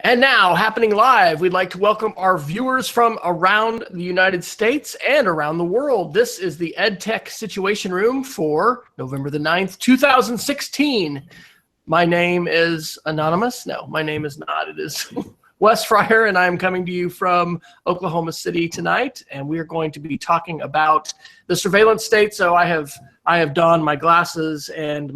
And now, happening live, we'd like to welcome our viewers from around the United States and around the world. This is the EdTech Situation Room for November the 9th, 2016. My name is anonymous. No, my name is not. It is Wes Fryer, and I'm coming to you from Oklahoma City tonight. And we are going to be talking about the surveillance state. So I have donned my glasses and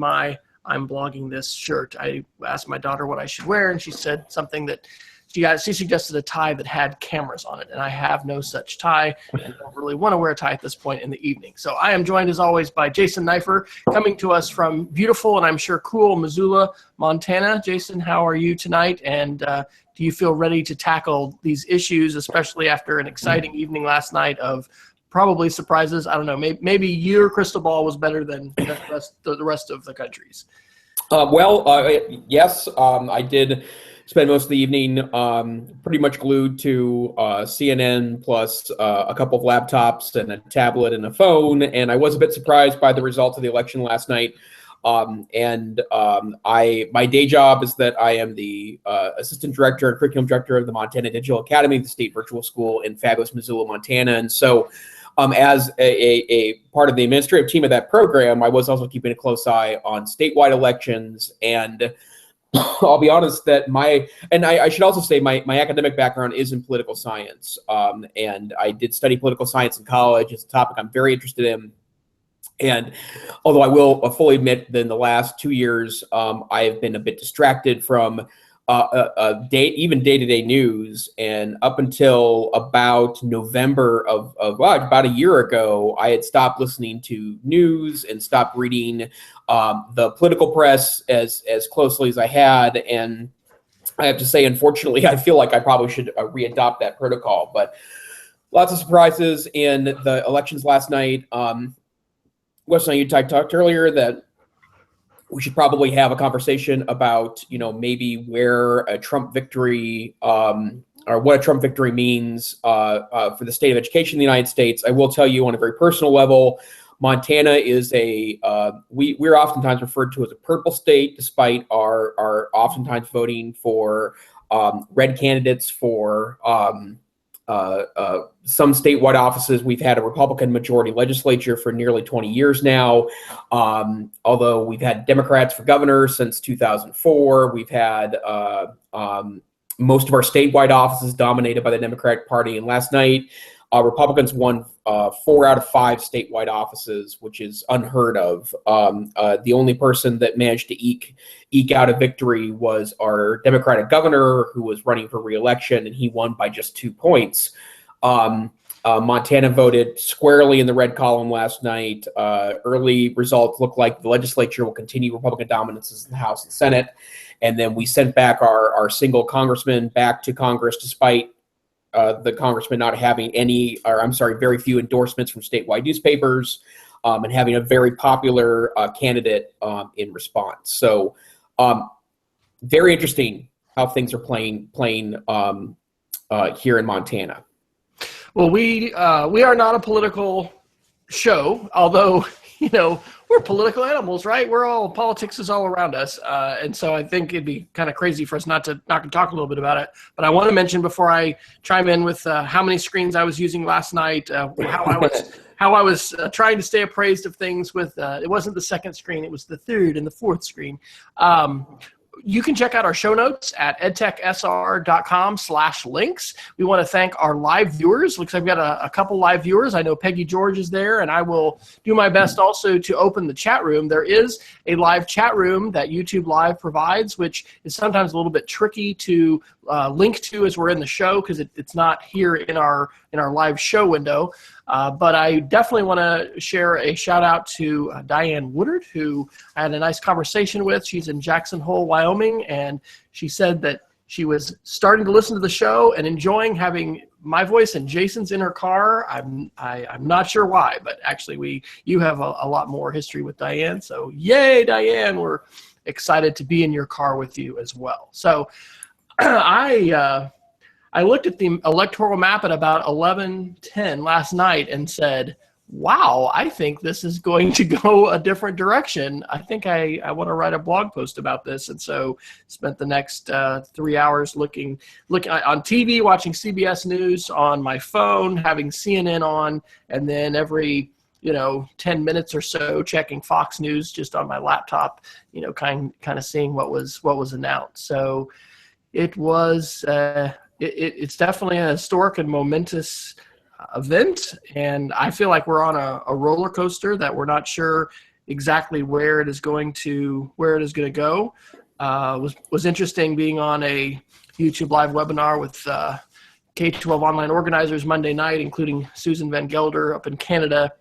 I'm blogging this shirt. I asked my daughter what I should wear, and she said something that she suggested a tie that had cameras on it, and I have no such tie and don't really want to wear a tie at this point in the evening. So I am joined, as always, by Jason Neiffer, coming to us from beautiful and I'm sure cool Missoula, Montana. Jason, how are you tonight? And do you feel ready to tackle these issues, especially after an exciting evening last night of probably surprises? I don't know. Maybe your crystal ball was better than the rest of the country's. Yes, I did spend most of the evening pretty much glued to CNN plus a couple of laptops and a tablet and a phone. And I was a bit surprised by the results of the election last night. My day job is that I am the assistant director and curriculum director of the Montana Digital Academy, the state virtual school in fabulous Missoula, Montana. And so as a part of the administrative team of that program, I was also keeping a close eye on statewide elections. And I'll be honest that I should also say my academic background is in political science. And I did study political science in college. It's a topic I'm very interested in. And although I will fully admit that in the last 2 years, I have been a bit distracted from even day-to-day news. And up until about November of about a year ago, I had stopped listening to news and stopped reading the political press as closely as I had. And I have to say, unfortunately, I feel like I probably should readopt that protocol. But lots of surprises in the elections last night. Wes and I talked earlier that we should probably have a conversation about, maybe where a Trump victory or what a Trump victory means for the state of education in the United States. I will tell you on a very personal level, Montana is we're oftentimes referred to as a purple state, despite our oftentimes voting for red candidates for some statewide offices. We've had a Republican majority legislature for nearly 20 years now. Although we've had Democrats for governor since 2004, we've had most of our statewide offices dominated by the Democratic Party. And last night, Republicans won 4 out of 5 statewide offices, which is unheard of. The only person that managed to eke out a victory was our Democratic governor, who was running for re-election, and he won by just 2 points. Montana voted squarely in the red column last night. Early results look like the legislature will continue Republican dominances in the House and Senate. And then we sent back our single congressman back to Congress, despite the congressman not having very few endorsements from statewide newspapers, and having a very popular candidate in response. So very interesting how things are playing here in Montana. Well, we are not a political show, although, we're political animals, right? Politics is all around us. And so I think it'd be kind of crazy for us not to talk a little bit about it. But I want to mention before I chime in with how many screens I was using last night, how I was trying to stay appraised of things with, it wasn't the second screen, it was the third and the fourth screen. You can check out our show notes at edtechsr.com/links. We want to thank our live viewers. Looks like I've got a couple live viewers. I know Peggy George is there, and I will do my best also to open the chat room. There is a live chat room that YouTube Live provides, which is sometimes a little bit tricky to link to as we're in the show because it's not here in our live show window. But I definitely want to share a shout out to Diane Woodard, who I had a nice conversation with. She's in Jackson Hole, Wyoming, and she said that she was starting to listen to the show and enjoying having my voice and Jason's in her car. I'm not sure why, but actually you have a lot more history with Diane. So yay, Diane! We're excited to be in your car with you as well. So I looked at the electoral map at about 11:10 last night and said, wow, I think this is going to go a different direction. I think I want to write a blog post about this. And so spent the next 3 hours looking on TV, watching CBS News on my phone, having CNN on, and then every 10 minutes or so checking Fox News just on my laptop, kind of seeing what was announced. So it was it's definitely a historic and momentous event, and I feel like we're on a roller coaster that we're not sure exactly where it is going to go. Was interesting being on a YouTube live webinar with K-12 online organizers Monday night, including Susan Van Gelder up in Canada,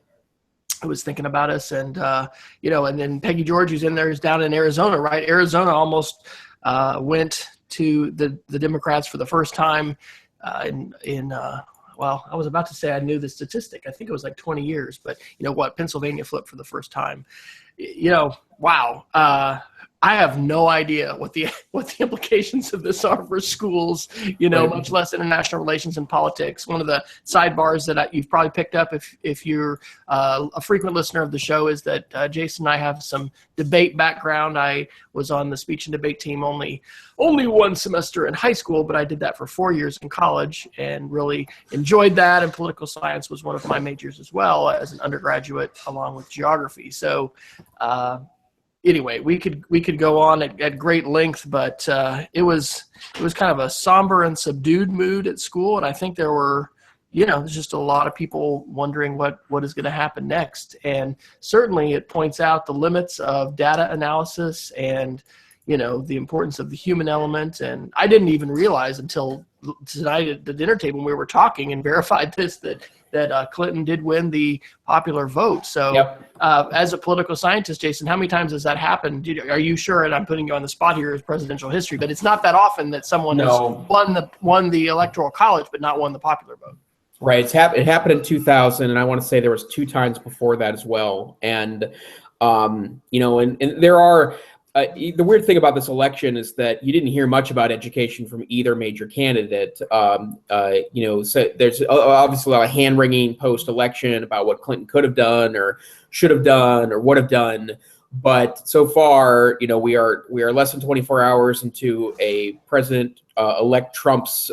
who was thinking about us, and and then Peggy George, who's in there, is down in Arizona, right? Arizona almost went to the Democrats for the first time well, I was about to say I knew the statistic. I think it was like 20 years, but Pennsylvania flipped for the first time. Wow. I have no idea what the implications of this are for schools, much less international relations and politics. One of the sidebars that you've probably picked up if you're a frequent listener of the show is that Jason and I have some debate background. I was on the speech and debate team only one semester in high school, but I did that for 4 years in college and really enjoyed that. And political science was one of my majors as well as an undergraduate, along with geography. So, anyway, we could go on at great length, but it was kind of a somber and subdued mood at school, and I think there were there's just a lot of people wondering what is going to happen next, and certainly it points out the limits of data analysis and the importance of the human element. And I didn't even realize until tonight at the dinner table when we were talking and verified this that Clinton did win the popular vote. So Yep. As a political scientist, Jason, how many times has that happened? Are you sure? And I'm putting you on the spot here as presidential history, but it's not that often that someone has won the electoral college but not won the popular vote. Right. It happened in 2000, and I want to say there was 2 times before that as well. And and there are. The weird thing about this election is that you didn't hear much about education from either major candidate. So there's obviously a lot of hand-wringing post-election about what Clinton could have done or should have done or would have done. But so far, we are less than 24 hours into a President-elect Trump's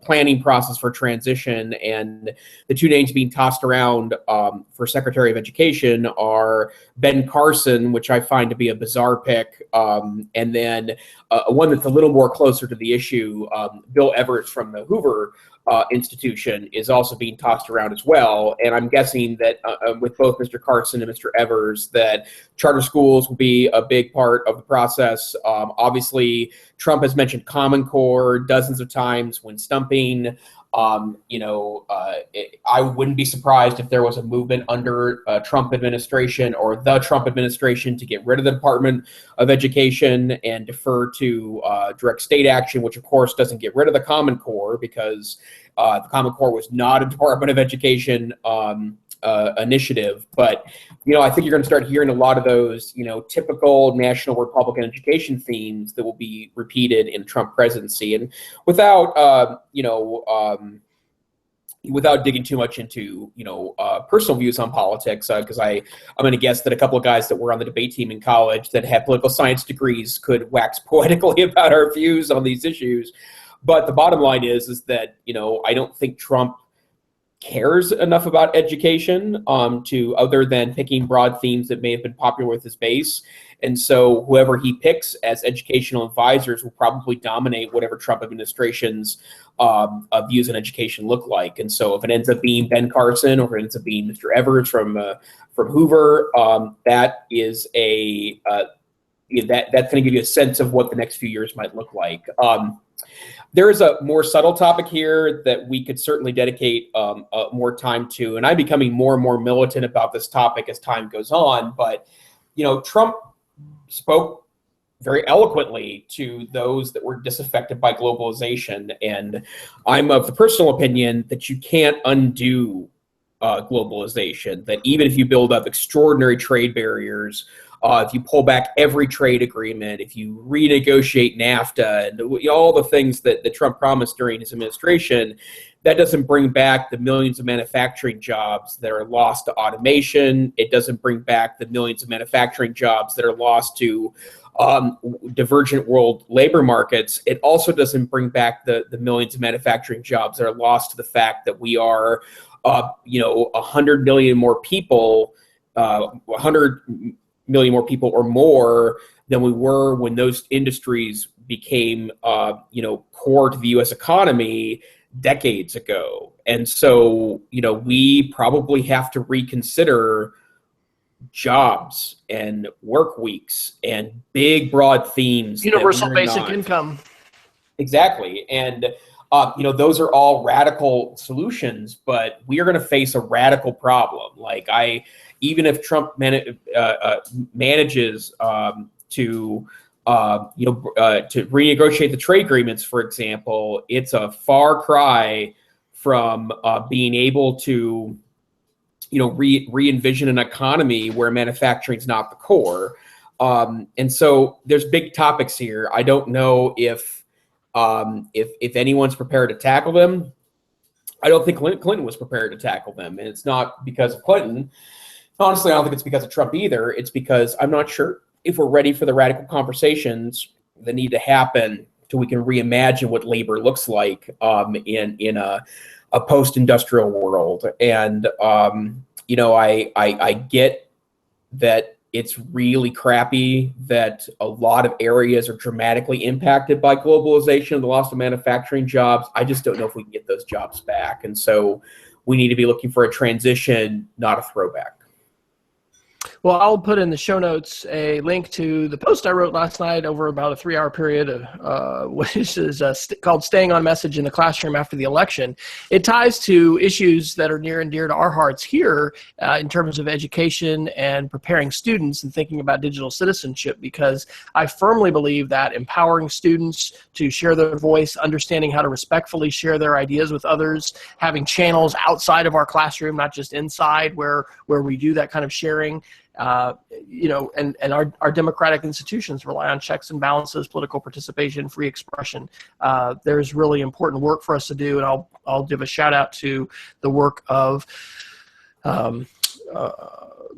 planning process for transition, and the 2 names being tossed around for Secretary of Education are Ben Carson, which I find to be a bizarre pick, and then one that's a little more closer to the issue, Bill Evers from the Hoover institution is also being tossed around as well. And I'm guessing that with both Mr. Carson and Mr. Evers, that charter schools will be a big part of the process. Obviously, Trump has mentioned Common Core dozens of times when stumping. I wouldn't be surprised if there was a movement under Trump administration or the Trump administration to get rid of the Department of Education and defer to direct state action, which of course doesn't get rid of the Common Core because the Common Core was not a Department of Education initiative. But, I think you're going to start hearing a lot of those, typical national Republican education themes that will be repeated in the Trump presidency. And without digging too much into, personal views on politics, because I'm going to guess that a couple of guys that were on the debate team in college that had political science degrees could wax poetically about our views on these issues. But the bottom line is that, I don't think Trump cares enough about education to other than picking broad themes that may have been popular with his base. And so whoever he picks as educational advisors will probably dominate whatever Trump administration's views on education look like. And so if it ends up being Ben Carson or if it ends up being Mr. Evers from Hoover, that is that's going to give you a sense of what the next few years might look like. There is a more subtle topic here that we could certainly dedicate more time to, and I'm becoming more and more militant about this topic as time goes on. But, Trump spoke very eloquently to those that were disaffected by globalization, and I'm of the personal opinion that you can't undo globalization, that even if you build up extraordinary trade barriers, if you pull back every trade agreement, if you renegotiate NAFTA and all the things that Trump promised during his administration, that doesn't bring back the millions of manufacturing jobs that are lost to automation. It doesn't bring back the millions of manufacturing jobs that are lost to divergent world labor markets. It also doesn't bring back the millions of manufacturing jobs that are lost to the fact that we are, 100 million more people, 100 million more people or more than we were when those industries became, core to the U.S. economy decades ago. And so, we probably have to reconsider jobs and work weeks and big, broad themes. Universal basic income. Exactly. And, those are all radical solutions, but we are going to face a radical problem. Even if Trump manages to renegotiate the trade agreements, for example, it's a far cry from being able to, re-envision an economy where manufacturing is not the core. And so there's big topics here. I don't know if anyone's prepared to tackle them. I don't think Clinton was prepared to tackle them, and it's not because of Clinton. Honestly, I don't think it's because of Trump either. It's because I'm not sure if we're ready for the radical conversations that need to happen so we can reimagine what labor looks like in a post-industrial world. And I get that it's really crappy that a lot of areas are dramatically impacted by globalization and the loss of manufacturing jobs. I just don't know if we can get those jobs back. And so we need to be looking for a transition, not a throwback. Well, I'll put in the show notes a link to the post I wrote last night over about a 3-hour period, which is called Staying on Message in the Classroom After the Election. It ties to issues that are near and dear to our hearts here in terms of education and preparing students and thinking about digital citizenship, because I firmly believe that empowering students to share their voice, understanding how to respectfully share their ideas with others, having channels outside of our classroom, not just inside where we do that kind of sharing, and our democratic institutions rely on checks and balances, political participation, free expression. There's really important work for us to do, and I'll give a shout out to the work of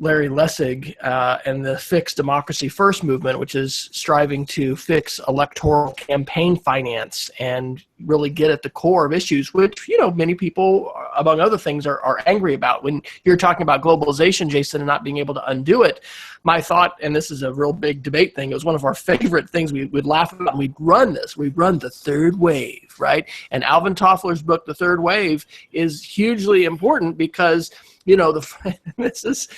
Larry Lessig and the Fix Democracy First movement, which is striving to fix electoral campaign finance and really get at the core of issues, which, many people, among other things, are angry about. When you're talking about globalization, Jason, and not being able to undo it, my thought, and this is a real big debate thing, it was one of our favorite things we would laugh about, and we'd run the third wave, right? And Alvin Toffler's book, The Third Wave, is hugely important because this is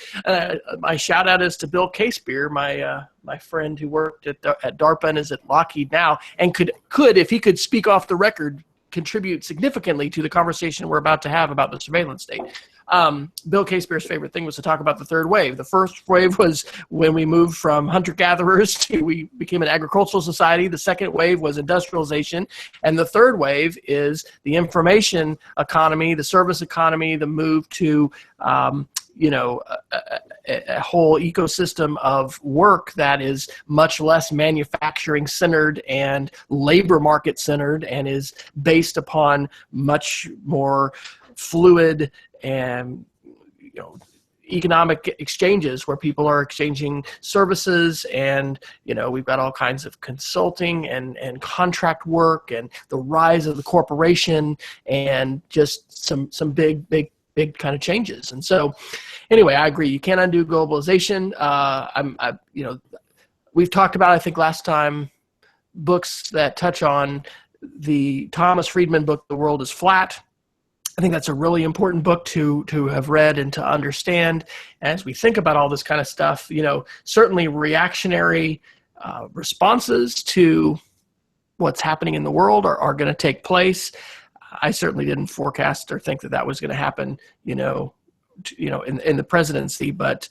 my shout out is to Bill Casebeer, my friend who worked at DARPA and is at Lockheed now, and could if he could speak off the record, contribute significantly to the conversation we're about to have about the surveillance state. Bill Casebeer's favorite thing was to talk about the third wave. The first wave was when we moved from hunter-gatherers to we became an agricultural society. The second wave was industrialization. And the third wave is the information economy, the service economy, the move to a whole ecosystem of work that is much less manufacturing centered and labor market centered and is based upon much more fluid and economic exchanges where people are exchanging services, and we've got all kinds of consulting and contract work and the rise of the corporation and just some big kind of changes. And so anyway, I agree, you can't undo globalization. We've talked about, I think last time, books that touch on the Thomas Friedman book, The World is Flat. I think that's a really important book to have read and to understand as we think about all this kind of stuff. Certainly reactionary responses to what's happening in the world are going to take place. I certainly didn't forecast or think that was going to happen, in the presidency, but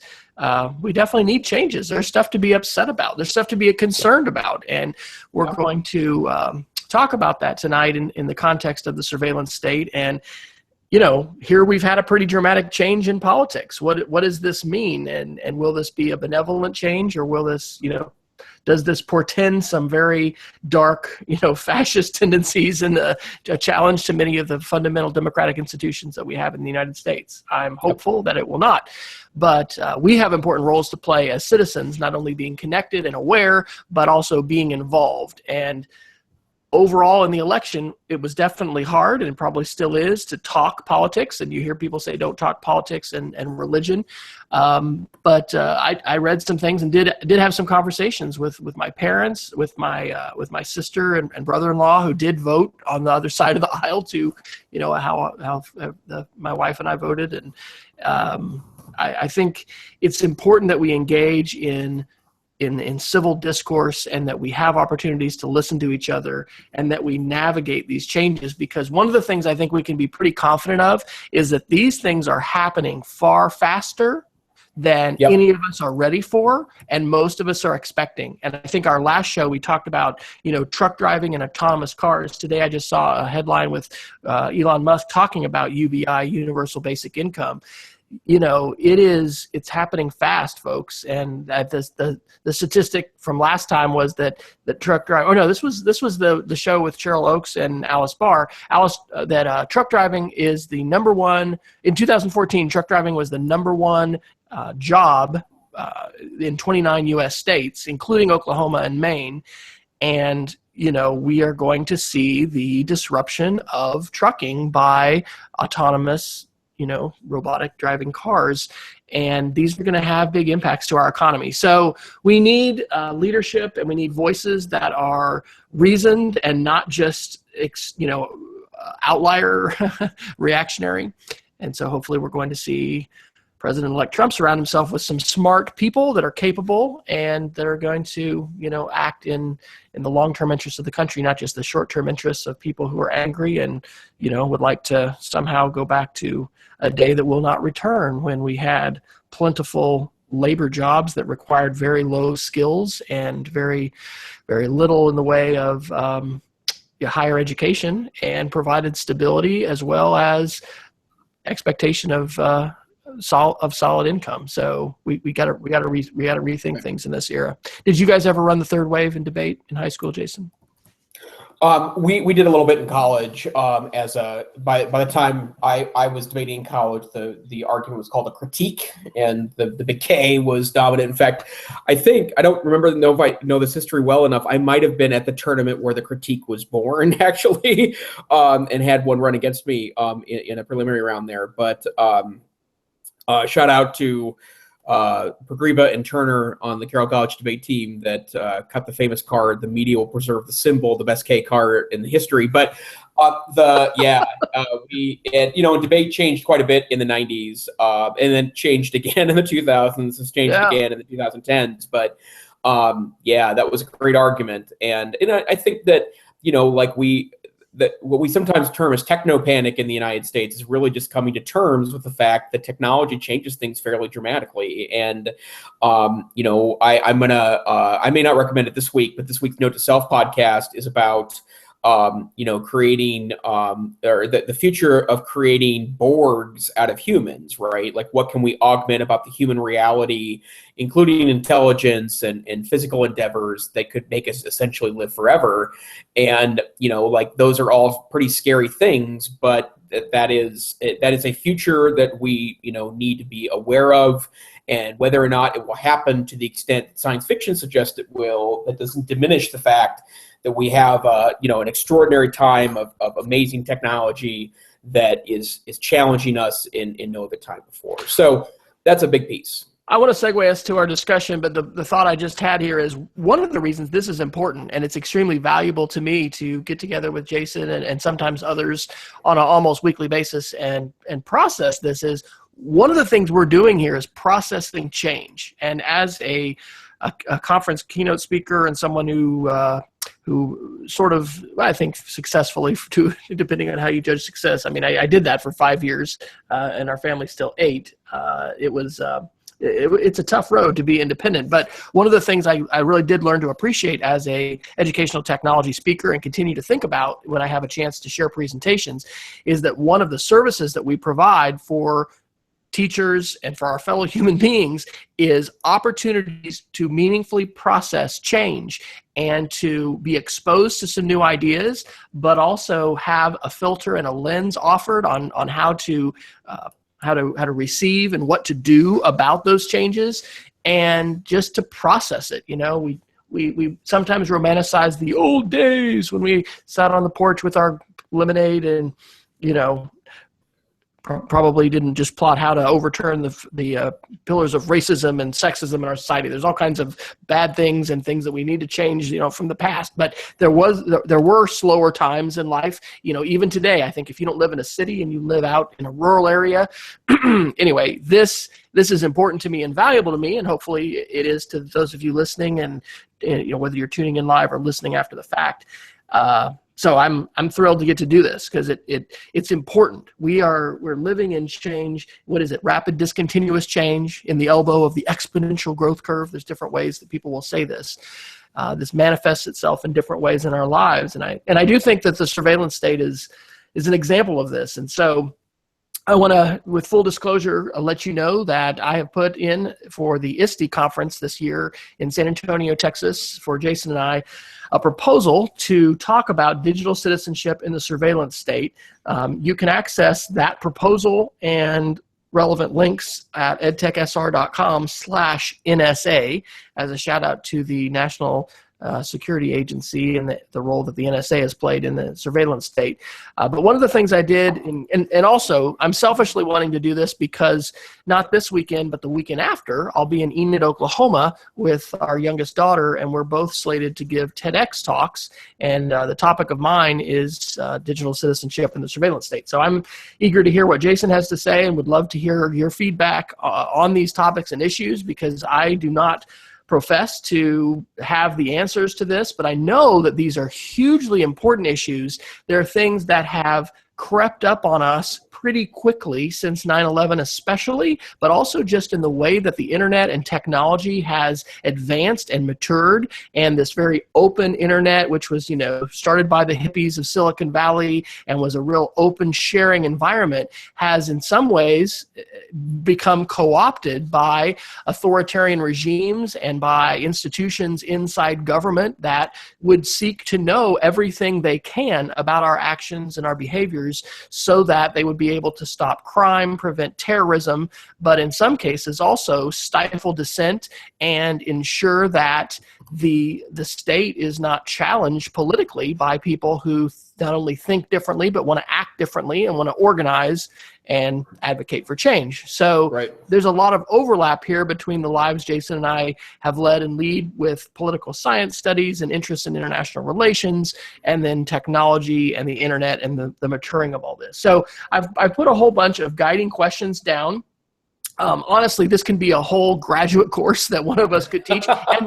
we definitely need changes. There's stuff to be upset about. There's stuff to be concerned about, and we're going to talk about that tonight in the context of the surveillance state. And here we've had a pretty dramatic change in politics. What does this mean? And will this be a benevolent change, or will this, Does this portend some very dark, fascist tendencies and a challenge to many of the fundamental democratic institutions that we have in the United States? I'm hopeful that it will not. But we have important roles to play as citizens, not only being connected and aware, but also being involved. And overall in the election, it was definitely hard, and it probably still is, to talk politics. And you hear people say, don't talk politics and religion. But I read some things and did have some conversations with my parents, with my sister and brother-in-law, who did vote on the other side of the aisle to, how my wife and I voted. And I think it's important that we engage in civil discourse, and that we have opportunities to listen to each other, and that we navigate these changes. Because one of the things I think we can be pretty confident of is that these things are happening far faster than any of us are ready for, and most of us are expecting. And I think our last show, we talked about, truck driving and autonomous cars. Today I just saw a headline with Elon Musk talking about UBI, Universal Basic Income. It's happening fast, folks. And the statistic from last time was that the truck driver. Oh no, this was the show with Cheryl Oakes and Alice Barr. Truck driving is the number one in 2014. Truck driving was the number one job in 29 U.S. states, including Oklahoma and Maine. And we are going to see the disruption of trucking by autonomous, robotic driving cars, and these are going to have big impacts to our economy. So we need leadership, and we need voices that are reasoned and not just, outlier reactionary. And so hopefully we're going to see President-elect Trump surround himself with some smart people that are capable and that are going to, act in the long-term interests of the country, not just the short-term interests of people who are angry and, would like to somehow go back to a day that will not return, when we had plentiful labor jobs that required very low skills and very, very little in the way of higher education, and provided stability as well as expectation of solid income. So we got to rethink things in this era. Did you guys ever run the third wave in debate in high school, Jason? We did a little bit in college. By the time I was debating in college, the argument was called a critique, and the big K was dominant. In fact, I don't know if I know this history well enough. I might have been at the tournament where the critique was born, actually, and had one run against me in a preliminary round there. But shout out to Pogriba and Turner on the Carroll College debate team that cut the famous card, "The media will preserve the symbol," the best K card in the history. But debate changed quite a bit in the 90s, and then changed again in the 2000s, has changed again in the 2010s. But that was a great argument. And I think that, that what we sometimes term as techno panic in the United States is really just coming to terms with the fact that technology changes things fairly dramatically. And, I may not recommend it this week, but this week's Note to Self podcast is about, creating, or the future of creating Borgs out of humans, right? Like, what can we augment about the human reality, including intelligence and physical endeavors that could make us essentially live forever. And, those are all pretty scary things, but that is a future that we, need to be aware of. And whether or not it will happen to the extent that science fiction suggests it will, that doesn't diminish the fact that we have, an extraordinary time of amazing technology that is challenging us in no other time before. So that's a big piece. I want to segue us to our discussion, but the thought I just had here is one of the reasons this is important, and it's extremely valuable to me to get together with Jason and sometimes others on an almost weekly basis and process this, is one of the things we're doing here is processing change. And as a conference keynote speaker and someone who sort of, I think, successfully, depending on how you judge success. I mean, I did that for 5 years, and our family's still 8. It's a tough road to be independent. But one of the things I really did learn to appreciate as a educational technology speaker and continue to think about when I have a chance to share presentations is that one of the services that we provide for teachers and for our fellow human beings is opportunities to meaningfully process change and to be exposed to some new ideas, but also have a filter and a lens offered on how to receive and what to do about those changes, and just to process it. We sometimes romanticize the old days when we sat on the porch with our lemonade and probably didn't just plot how to overturn the pillars of racism and sexism in our society. There's all kinds of bad things and things that we need to change, from the past. But there were slower times in life. Even today, I think if you don't live in a city and you live out in a rural area, anyway, this is important to me and valuable to me, and hopefully it is to those of you listening, and whether you're tuning in live or listening after the fact. So I'm thrilled to get to do this because it's important. We're living in change. What is it? Rapid discontinuous change in the elbow of the exponential growth curve. There's different ways that people will say this. This manifests itself in different ways in our lives, and I do think that the surveillance state is an example of this. And so I want to, with full disclosure, let you know that I have put in for the ISTE conference this year in San Antonio, Texas, for Jason and I, a proposal to talk about digital citizenship in the surveillance state. You can access that proposal and relevant links at edtechsr.com/NSA as a shout out to the National Security Agency and the role that the NSA has played in the surveillance state. But one of the things I did, and also I'm selfishly wanting to do this because not this weekend, but the weekend after, I'll be in Enid, Oklahoma with our youngest daughter, and we're both slated to give TEDx talks. And the topic of mine is digital citizenship in the surveillance state. So I'm eager to hear what Jason has to say and would love to hear your feedback on these topics and issues, because I do not profess to have the answers to this, but I know that these are hugely important issues. There are things that have crept up on us pretty quickly since 9/11 especially, but also just in the way that the internet and technology has advanced and matured, and this very open internet, which was, started by the hippies of Silicon Valley and was a real open sharing environment, has in some ways become co-opted by authoritarian regimes and by institutions inside government that would seek to know everything they can about our actions and our behaviors so that they would be able to stop crime, prevent terrorism, but in some cases also stifle dissent and ensure that the state is not challenged politically by people who not only think differently but want to act differently and want to organize and advocate for change. So There's a lot of overlap here between the lives Jason and I have led and lead with political science studies and interest in international relations, and then technology and the internet and the maturing of all this. So I've put a whole bunch of guiding questions down. Honestly, this can be a whole graduate course that one of us could teach, and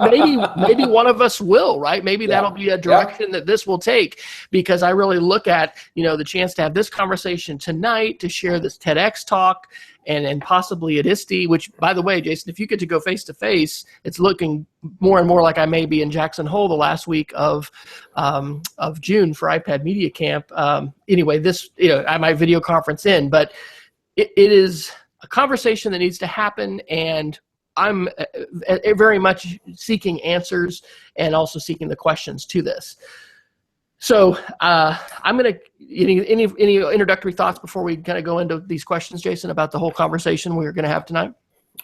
maybe one of us will, right? Maybe that'll be a direction that this will take, because I really look at, the chance to have this conversation tonight, to share this TEDx talk, and possibly at ISTE, which, by the way, Jason, if you get to go face-to-face, it's looking more and more like I may be in Jackson Hole the last week of June for iPad Media Camp. Anyway, this, I might video conference in, but it is a conversation that needs to happen, and I'm very much seeking answers and also seeking the questions to this. So I'm going to, any introductory thoughts before we kind of go into these questions, Jason, about the whole conversation we're going to have tonight?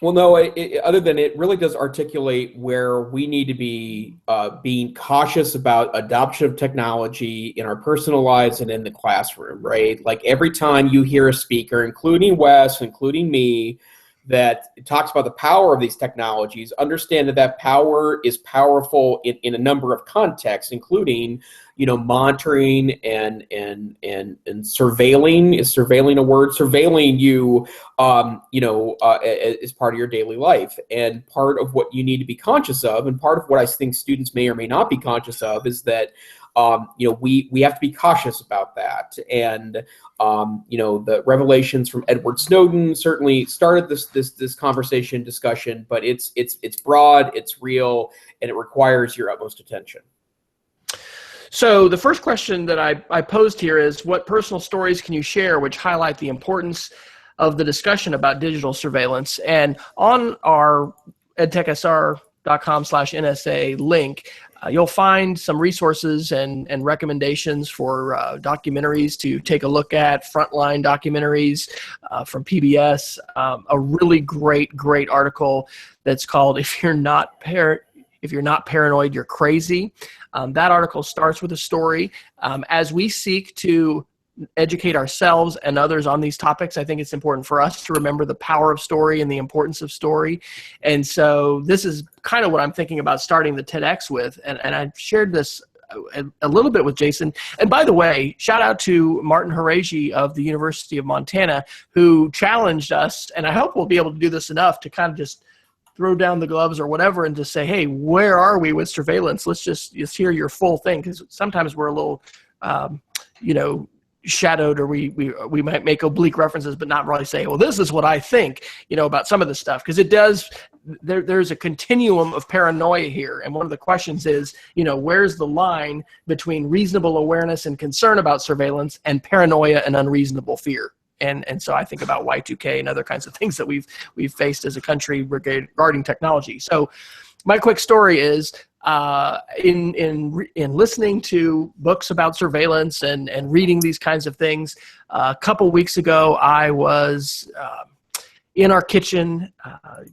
Well, no, other than it really does articulate where we need to be being cautious about adoption of technology in our personal lives and in the classroom, right? Like every time you hear a speaker, including Wes, including me, that talks about the power of these technologies, understand that power is powerful in a number of contexts, including, monitoring and surveilling. Is surveilling a word? Surveilling you, as part of your daily life. And part of what you need to be conscious of, and part of what I think students may or may not be conscious of, is that we have to be cautious about that. And the revelations from Edward Snowden certainly started this conversation discussion, but it's broad, it's real, and it requires your utmost attention. So the first question that I posed here is, what personal stories can you share which highlight the importance of the discussion about digital surveillance. And on our edtechsr.com/NSA link, you'll find some resources and recommendations for documentaries to take a look at, frontline documentaries from PBS, a really great article that's called "If You're Not Paranoid, You're Crazy." That article starts with a story. As we seek to educate ourselves and others on these topics, I think it's important for us to remember the power of story and the importance of story. And so this is kind of what I'm thinking about starting the TEDx with. And I shared this a little bit with Jason. And by the way, shout out to Martin Haraji of the University of Montana, who challenged us. And I hope we'll be able to do this enough to kind of just throw down the gloves or whatever and just say, hey, where are we with surveillance? Let's just hear your full thing. Because sometimes we're a little, shadowed, or we might make oblique references, but not really say, well, this is what I think, about some of this stuff. Because it does, there's a continuum of paranoia here. And one of the questions is, where's the line between reasonable awareness and concern about surveillance and paranoia and unreasonable fear? And so I think about Y2K and other kinds of things that we've faced as a country regarding technology. So my quick story is, in listening to books about surveillance and reading these kinds of things, a couple weeks ago, I was in our kitchen,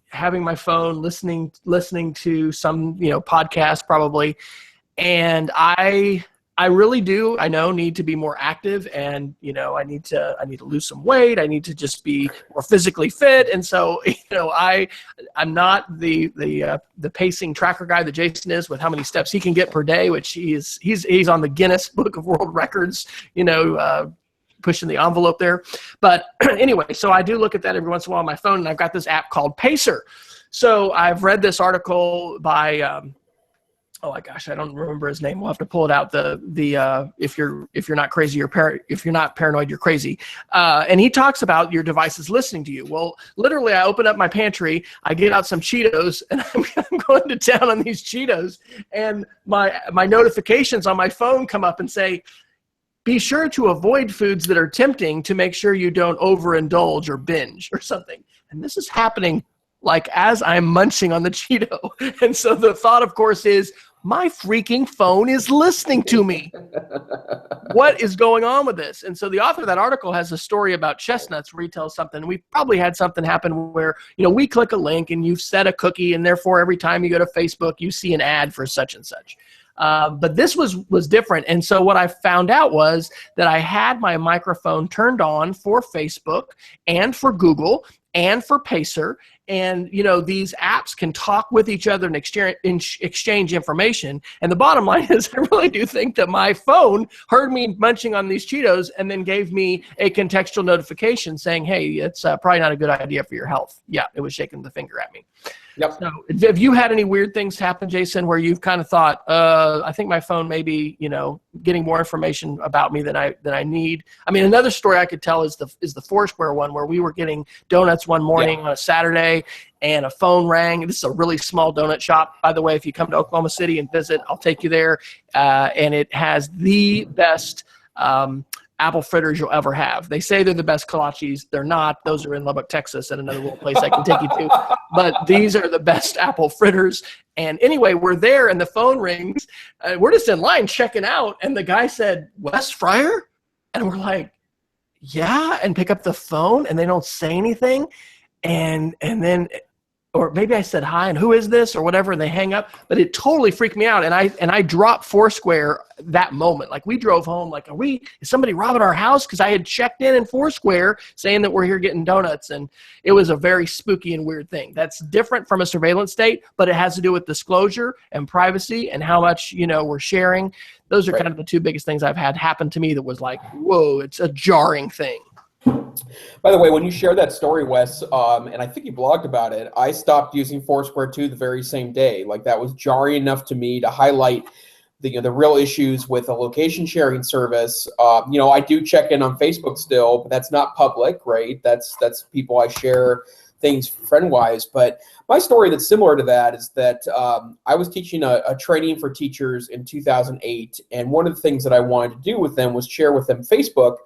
having my phone, listening to some podcast probably, and I really do, I know, need to be more active, and I need to lose some weight. I need to just be more physically fit. And so I'm not the pacing tracker guy that Jason is, with how many steps he can get per day, which he's on the Guinness Book of World Records, pushing the envelope there. But anyway, so I do look at that every once in a while on my phone, and I've got this app called Pacer. So I've read this article by oh my gosh, I don't remember his name. We'll have to pull it out. If you're not crazy, if you're not paranoid, you're crazy. And he talks about your devices listening to you. Well, literally, I open up my pantry, I get out some Cheetos, and I'm going to town on these Cheetos. And my notifications on my phone come up and say, be sure to avoid foods that are tempting to make sure you don't overindulge or binge or something. And this is happening like as I'm munching on the Cheeto. And so the thought, of course, is, my freaking phone is listening to me. What is going on with this? And so the author of that article has a story about chestnuts where he tells something. We probably had something happen where, we click a link and you've set a cookie, and therefore every time you go to Facebook, you see an ad for such and such. But this was different. And so what I found out was that I had my microphone turned on for Facebook and for Google and for Pacer. And, these apps can talk with each other and exchange information. And the bottom line is, I really do think that my phone heard me munching on these Cheetos and then gave me a contextual notification saying, hey, it's probably not a good idea for your health. Yeah, it was shaking the finger at me. Yep. So have you had any weird things happen, Jason, where you've kind of thought, I think my phone may be, getting more information about me than I need? I mean, another story I could tell is the Foursquare one, where we were getting donuts one morning on a Saturday, and a phone rang. This is a really small donut shop, by the way. If you come to Oklahoma City and visit, I'll take you there. And it has the best apple fritters you'll ever have. They say they're the best kolaches. They're not. Those are in Lubbock, Texas, and another little place I can take you to. But these are the best apple fritters. And anyway, we're there, and the phone rings. We're just in line checking out, and the guy said, Wes Fryer? And we're like, yeah, and pick up the phone, and they don't say anything. And then, or maybe I said hi, and who is this, or whatever, and they hang up. But it totally freaked me out, and I dropped Foursquare that moment. Like, we drove home, like, is somebody robbing our house? Because I had checked in Foursquare saying that we're here getting donuts, and it was a very spooky and weird thing. That's different from a surveillance state, but it has to do with disclosure and privacy and how much we're sharing. Those are kind of the two biggest things I've had happen to me that was like, whoa, it's a jarring thing. By the way, when you shared that story, Wes, and I think you blogged about it, I stopped using Foursquare too the very same day. Like, that was jarring enough to me to highlight the real issues with a location sharing service. I do check in on Facebook still, but that's not public, right? That's people I share things friend-wise. But my story that's similar to that is that I was teaching a training for teachers in 2008, and one of the things that I wanted to do with them was share with them Facebook.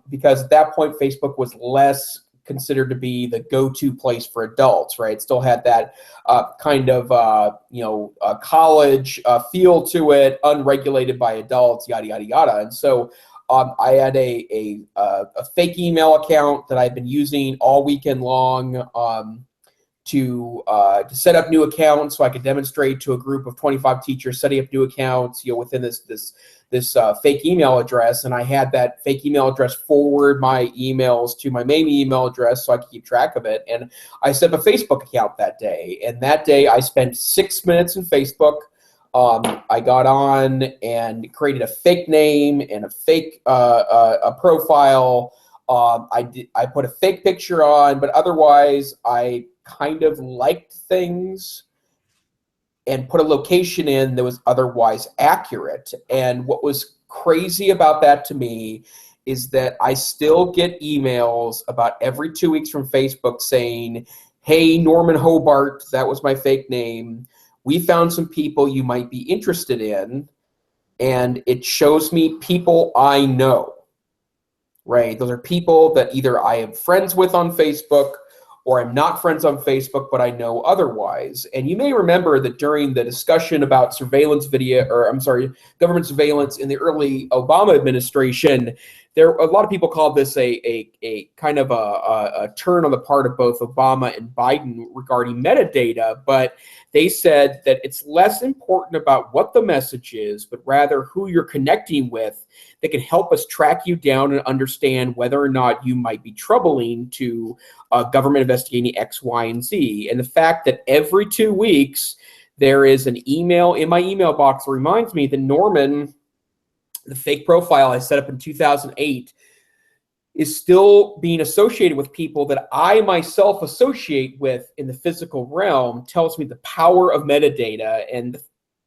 because at that point, Facebook was less considered to be the go-to place for adults, right? It still had that kind of, college feel to it, unregulated by adults, yada, yada, yada. And so I had a fake email account that I've been using all weekend long to set up new accounts so I could demonstrate to a group of 25 teachers setting up new accounts, within this fake email address. And I had that fake email address forward my emails to my main email address so I could keep track of it. And I set up a Facebook account that day. And that day I spent 6 minutes in Facebook. I got on and created a fake name and a fake a profile. I put a fake picture on, but otherwise I kind of liked things and put a location in that was otherwise accurate. And what was crazy about that to me is that I still get emails about every 2 weeks from Facebook saying, hey, Norman Hobart, that was my fake name. We found some people you might be interested in. And it shows me people I know, right? Those are people that either I am friends with on Facebook or I'm not friends on Facebook, but I know otherwise. And you may remember that during the discussion about government surveillance in the early Obama administration, a lot of people called this a kind of a turn on the part of both Obama and Biden regarding metadata, but they said that it's less important about what the message is, but rather who you're connecting with that can help us track you down and understand whether or not you might be troubling to government investigating X, Y, and Z. And the fact that every 2 weeks there is an email in my email box that reminds me that Norman, the fake profile I set up in 2008, is still being associated with people that I myself associate with in the physical realm tells me the power of metadata and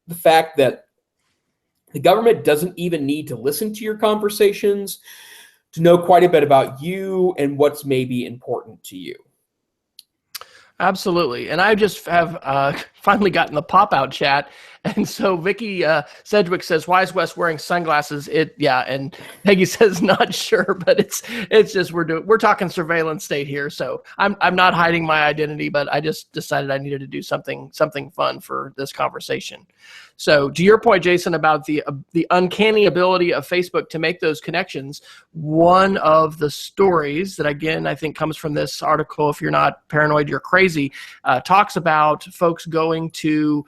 the fact that the government doesn't even need to listen to your conversations to know quite a bit about you and what's maybe important to you. Absolutely. And I just have finally gotten the pop-out chat. And so Vicky Sedgwick says, why is Wes wearing sunglasses? And Peggy says, not sure, but it's just we're talking surveillance state here. So I'm not hiding my identity, but I just decided I needed to do something fun for this conversation. So to your point, Jason, about the uncanny ability of Facebook to make those connections, one of the stories that, again, I think comes from this article, If You're Not Paranoid, You're Crazy, talks about folks going to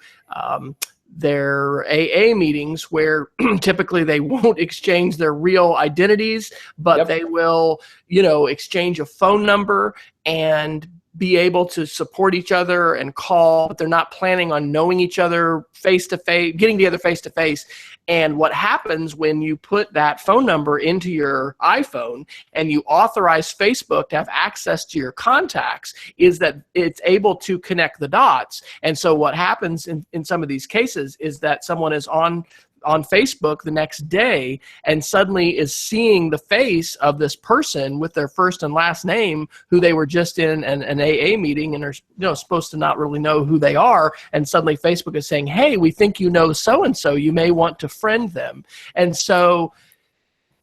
their AA meetings where typically they won't exchange their real identities, but they will, exchange a phone number and be able to support each other and call, but they're not planning on knowing each other face-to-face, getting together face-to-face. And what happens when you put that phone number into your iPhone and you authorize Facebook to have access to your contacts is that it's able to connect the dots. And so what happens in some of these cases is that someone is on Facebook the next day and suddenly is seeing the face of this person with their first and last name who they were just in an AA meeting and are supposed to not really know who they are. And suddenly Facebook is saying, hey, we think you know so-and-so, you may want to friend them. And so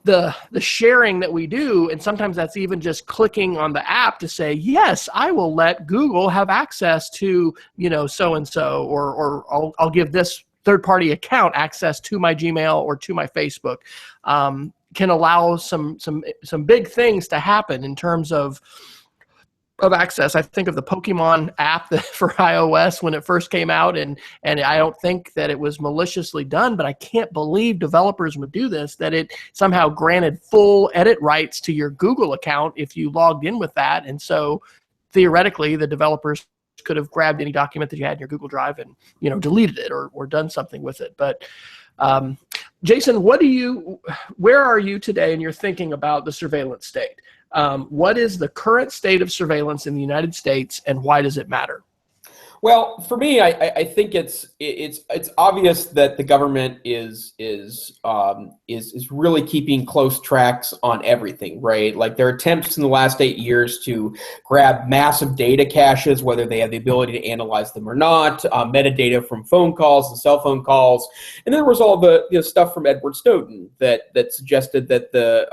the sharing that we do, and sometimes that's even just clicking on the app to say, yes, I will let Google have access to, so-and-so, or I'll give this third-party account access to my Gmail or to my Facebook, can allow some big things to happen in terms of access. I think of the Pokemon app for iOS when it first came out, and I don't think that it was maliciously done, but I can't believe developers would do this, that it somehow granted full edit rights to your Google account if you logged in with that. And so theoretically, the developers could have grabbed any document that you had in your Google Drive and deleted it or done something with it. But Jason, where are you today in your thinking about the surveillance state? What is the current state of surveillance in the United States, and why does it matter? Well, for me, I think it's obvious that the government is really keeping close tracks on everything, right? Like their attempts in the last 8 years to grab massive data caches, whether they have the ability to analyze them or not, metadata from phone calls and cell phone calls, and there was all the stuff from Edward Snowden that suggested that the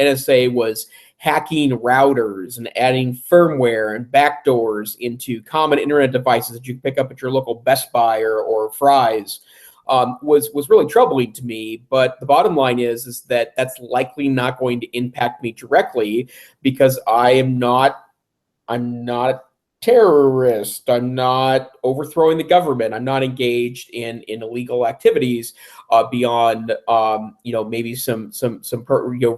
NSA was hacking routers and adding firmware and backdoors into common internet devices that you pick up at your local Best Buy or Fry's, was really troubling to me. But the bottom line is that that's likely not going to impact me directly, because I'm not a terrorist. I'm not overthrowing the government. I'm not engaged in illegal activities beyond maybe some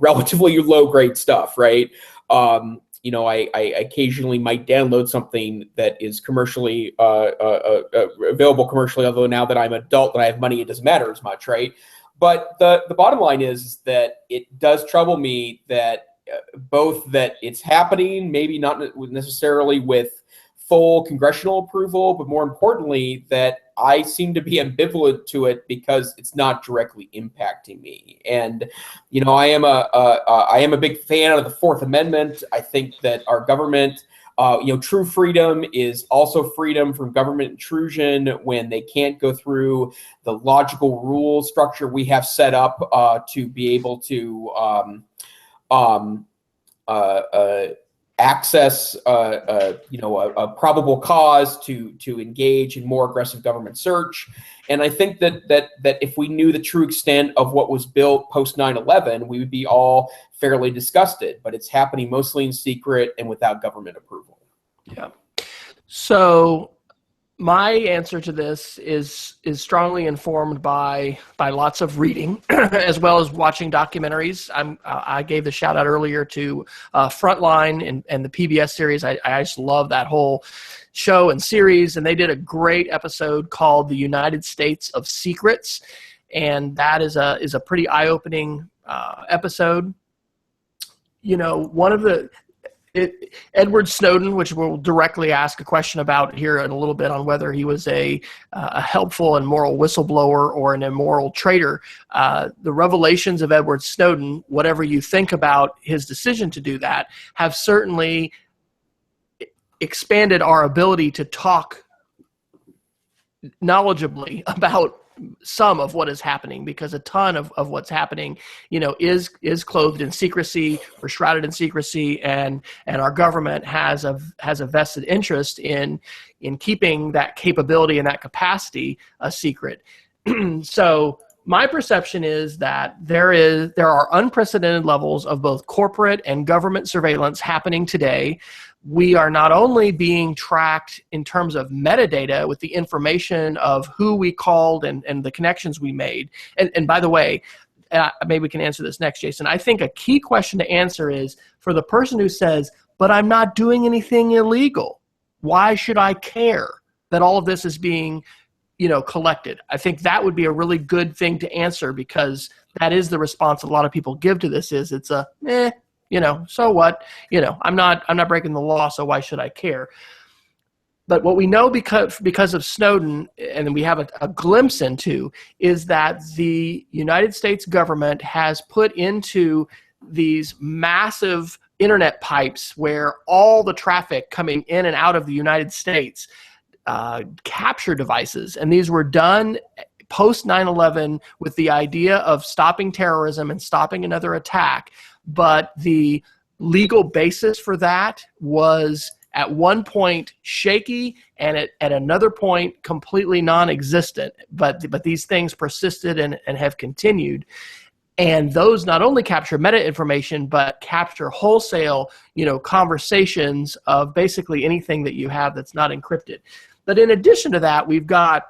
relatively low grade stuff, right? I occasionally might download something that is commercially available commercially, although now that I'm an adult and I have money, it doesn't matter as much, right? But the bottom line is that it does trouble me that both that it's happening, maybe not necessarily with full congressional approval, but more importantly, that I seem to be ambivalent to it because it's not directly impacting me. And I am a big fan of the Fourth Amendment. I think that our government, true freedom is also freedom from government intrusion when they can't go through the logical rule structure we have set up to be able to access a probable cause to engage in more aggressive government search. And I think that if we knew the true extent of what was built post 9/11, we would be all fairly disgusted. But it's happening mostly in secret and without government approval. Yeah. So my answer to this is strongly informed by lots of reading as well as watching documentaries. I gave the shout out earlier to Frontline and the PBS series. I just love that whole show and series, and they did a great episode called "The United States of Secrets," and that is a pretty eye-opening episode. One of the Edward Snowden, which we'll directly ask a question about here in a little bit on whether he was a helpful and moral whistleblower or an immoral traitor. The revelations of Edward Snowden, whatever you think about his decision to do that, have certainly expanded our ability to talk knowledgeably about some of what is happening, because a ton of what's happening, is clothed in secrecy or shrouded in secrecy, and our government has a vested interest in keeping that capability and that capacity a secret. So my perception is that there are unprecedented levels of both corporate and government surveillance happening today. We are not only being tracked in terms of metadata with the information of who we called and the connections we made. And by the way, maybe we can answer this next, Jason. I think a key question to answer is for the person who says, but I'm not doing anything illegal. Why should I care that all of this is being collected? I think that would be a really good thing to answer, because that is the response a lot of people give to this is it's a, so what? I'm not breaking the law, so why should I care? But what we know because of Snowden, and we have a glimpse into, is that the United States government has put into these massive internet pipes where all the traffic coming in and out of the United States capture devices. And these were done post 9/11 with the idea of stopping terrorism and stopping another attack. But the legal basis for that was at one point shaky and at another point completely non-existent. But these things persisted and have continued. And those not only capture meta information, but capture wholesale, conversations of basically anything that you have that's not encrypted. But in addition to that, we've got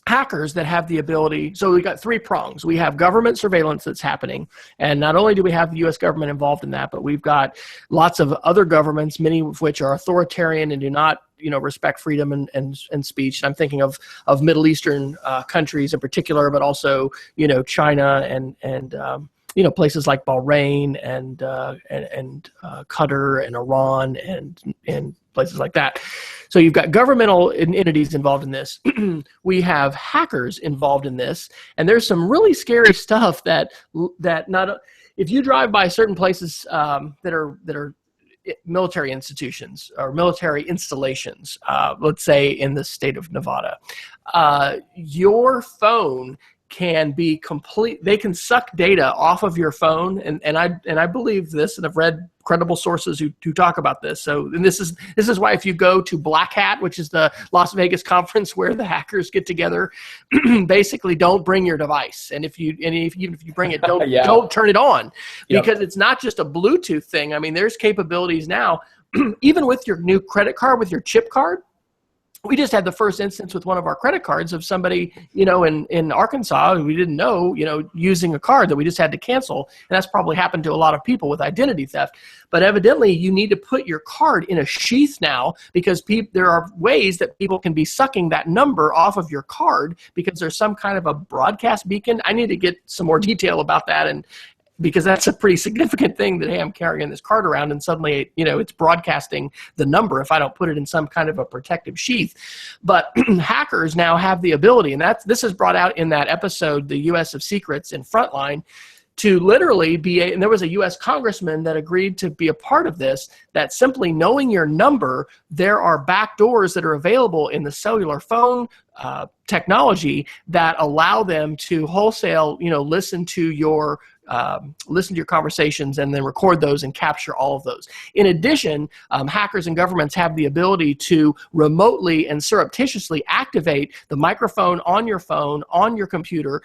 hackers that have the ability. So we've got three prongs. We have government surveillance that's happening. And not only do we have the U.S. government involved in that, but we've got lots of other governments, many of which are authoritarian and do not, respect freedom and speech. And I'm thinking of Middle Eastern countries in particular, but also, China and places like Bahrain and Qatar and Iran and places like that. So you've got governmental entities involved in this. We have hackers involved in this, and there's some really scary stuff that not if you drive by certain places that are military institutions or military installations, let's say in the state of Nevada, your phone can be they can suck data off of your phone, and I believe this, and I've read credible sources who talk about this. So, and this is why if you go to Black Hat, which is the Las Vegas conference where the hackers get together, basically don't bring your device, and even if you bring it, don't turn it on, because it's not just a Bluetooth thing. I mean, there's capabilities now, even with your new credit card, with your chip card. We just had the first instance with one of our credit cards of somebody, in Arkansas who we didn't know, using a card that we just had to cancel. And that's probably happened to a lot of people with identity theft. But evidently, you need to put your card in a sheath now, because there are ways that people can be sucking that number off of your card because there's some kind of a broadcast beacon. I need to get some more detail about that, and because that's a pretty significant thing that, hey, I'm carrying this card around and suddenly, it's broadcasting the number if I don't put it in some kind of a protective sheath. But hackers now have the ability, and this is brought out in that episode, The U.S. of Secrets in Frontline, to literally and there was a U.S. congressman that agreed to be a part of this, that simply knowing your number, there are back doors that are available in the cellular phone technology that allow them to wholesale, listen to your conversations and then record those and capture all of those. In addition, hackers and governments have the ability to remotely and surreptitiously activate the microphone on your phone, on your computer.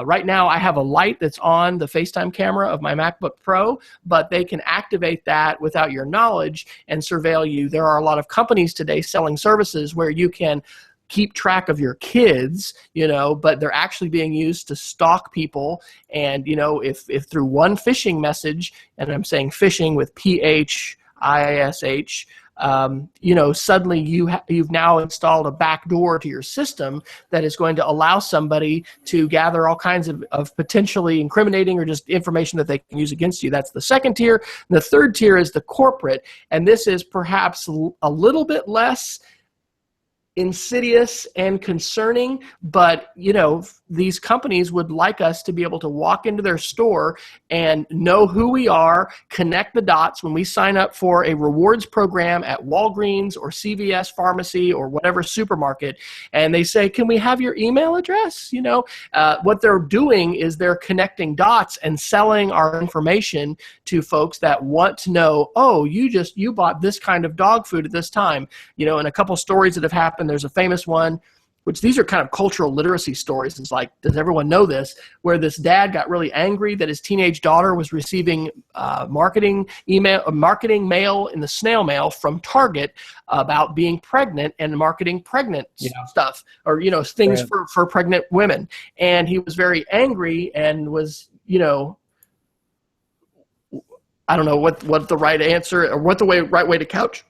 Right now, I have a light that's on the FaceTime camera of my MacBook Pro, but they can activate that without your knowledge and surveil you. There are a lot of companies today selling services where you can keep track of your kids, but they're actually being used to stalk people. And, if through one phishing message, and I'm saying phishing with PHISH, suddenly you've now installed a backdoor to your system that is going to allow somebody to gather all kinds of potentially incriminating or just information that they can use against you. That's the second tier. And the third tier is the corporate, and this is perhaps a little bit less insidious and concerning, but these companies would like us to be able to walk into their store and know who we are, connect the dots when we sign up for a rewards program at Walgreens or CVS Pharmacy or whatever supermarket, and they say, can we have your email address? What they're doing is they're connecting dots and selling our information to folks that want to know, oh, you bought this kind of dog food at this time. And a couple stories that have happened. There's a famous one, which these are kind of cultural literacy stories. It's like, does everyone know this? Where this dad got really angry that his teenage daughter was receiving marketing mail in the snail mail from Target about being pregnant and marketing pregnant stuff, or things for pregnant women. And he was very angry and was I don't know what the right answer or what the right way to couch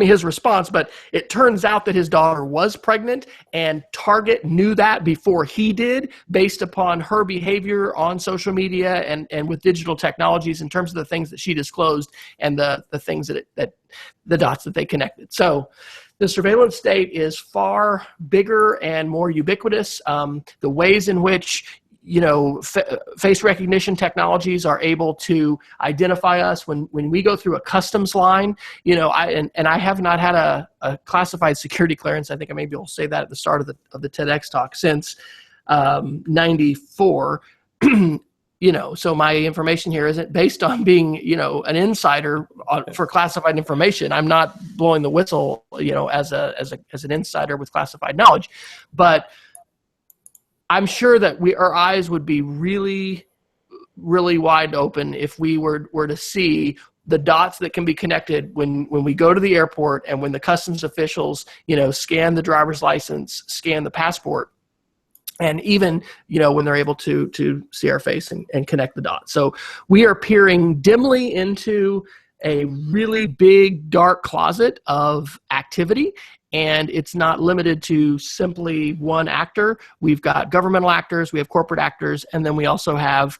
his response, but it turns out that his daughter was pregnant, and Target knew that before he did, based upon her behavior on social media and with digital technologies in terms of the things that she disclosed and the things that the dots that they connected. So the surveillance state is far bigger and more ubiquitous. The ways in which face recognition technologies are able to identify us when we go through a customs line. I have not had a classified security clearance. I think I maybe will say that at the start of the TEDx talk since 94. So my information here isn't based on being an insider for classified information. I'm not blowing the whistle as an insider with classified knowledge, but I'm sure that our eyes would be really, really wide open if we were to see the dots that can be connected when we go to the airport and when the customs officials, scan the driver's license, scan the passport, and even, when they're able to see our face and connect the dots. So we are peering dimly into a really big, dark closet of activity. And it's not limited to simply one actor. We've got governmental actors, we have corporate actors, and then we also have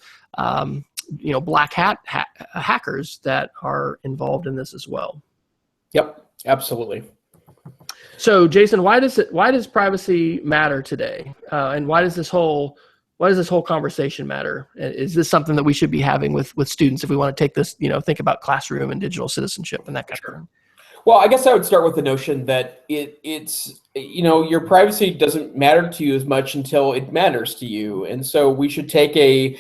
black hat hackers that are involved in this as well. Yep, absolutely. So, Jason, why does privacy matter today, and why does this whole conversation matter? Is this something that we should be having with students if we want to take this, think about classroom and digital citizenship and that kind of thing? Well, I guess I would start with the notion that it's your privacy doesn't matter to you as much until it matters to you. And so we should take a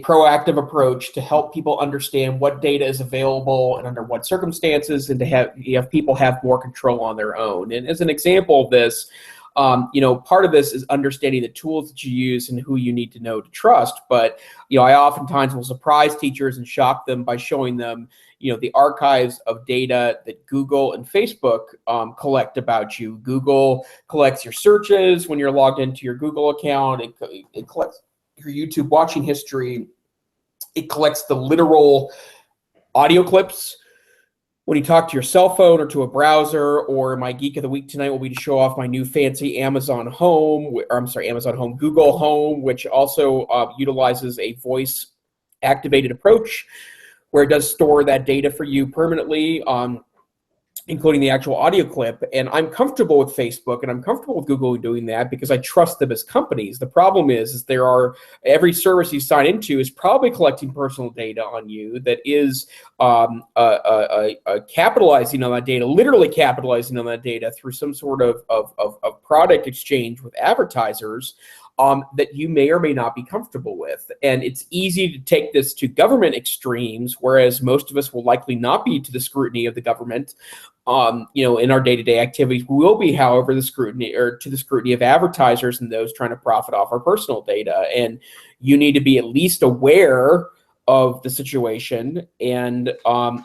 proactive approach to help people understand what data is available and under what circumstances, and to have people have more control on their own. And as an example of this, part of this is understanding the tools that you use and who you need to know to trust. But, I oftentimes will surprise teachers and shock them by showing them, the archives of data that Google and Facebook collect about you. Google collects your searches when you're logged into your Google account. It collects your YouTube watching history. It collects the literal audio clips when you talk to your cell phone or to a browser. Or my Geek of the Week tonight will be to show off my new fancy Amazon Home, Google Home, which also utilizes a voice-activated approach where it does store that data for you permanently, including the actual audio clip. And I'm comfortable with Facebook and I'm comfortable with Google doing that because I trust them as companies. The problem is every service you sign into is probably collecting personal data on you that is capitalizing on that data, literally capitalizing on that data through some sort of product exchange with advertisers that you may or may not be comfortable with. And it's easy to take this to government extremes, whereas most of us will likely not be to the scrutiny of the government. In our day-to-day activities, we will be, however, to the scrutiny of advertisers and those trying to profit off our personal data. And you need to be at least aware of the situation and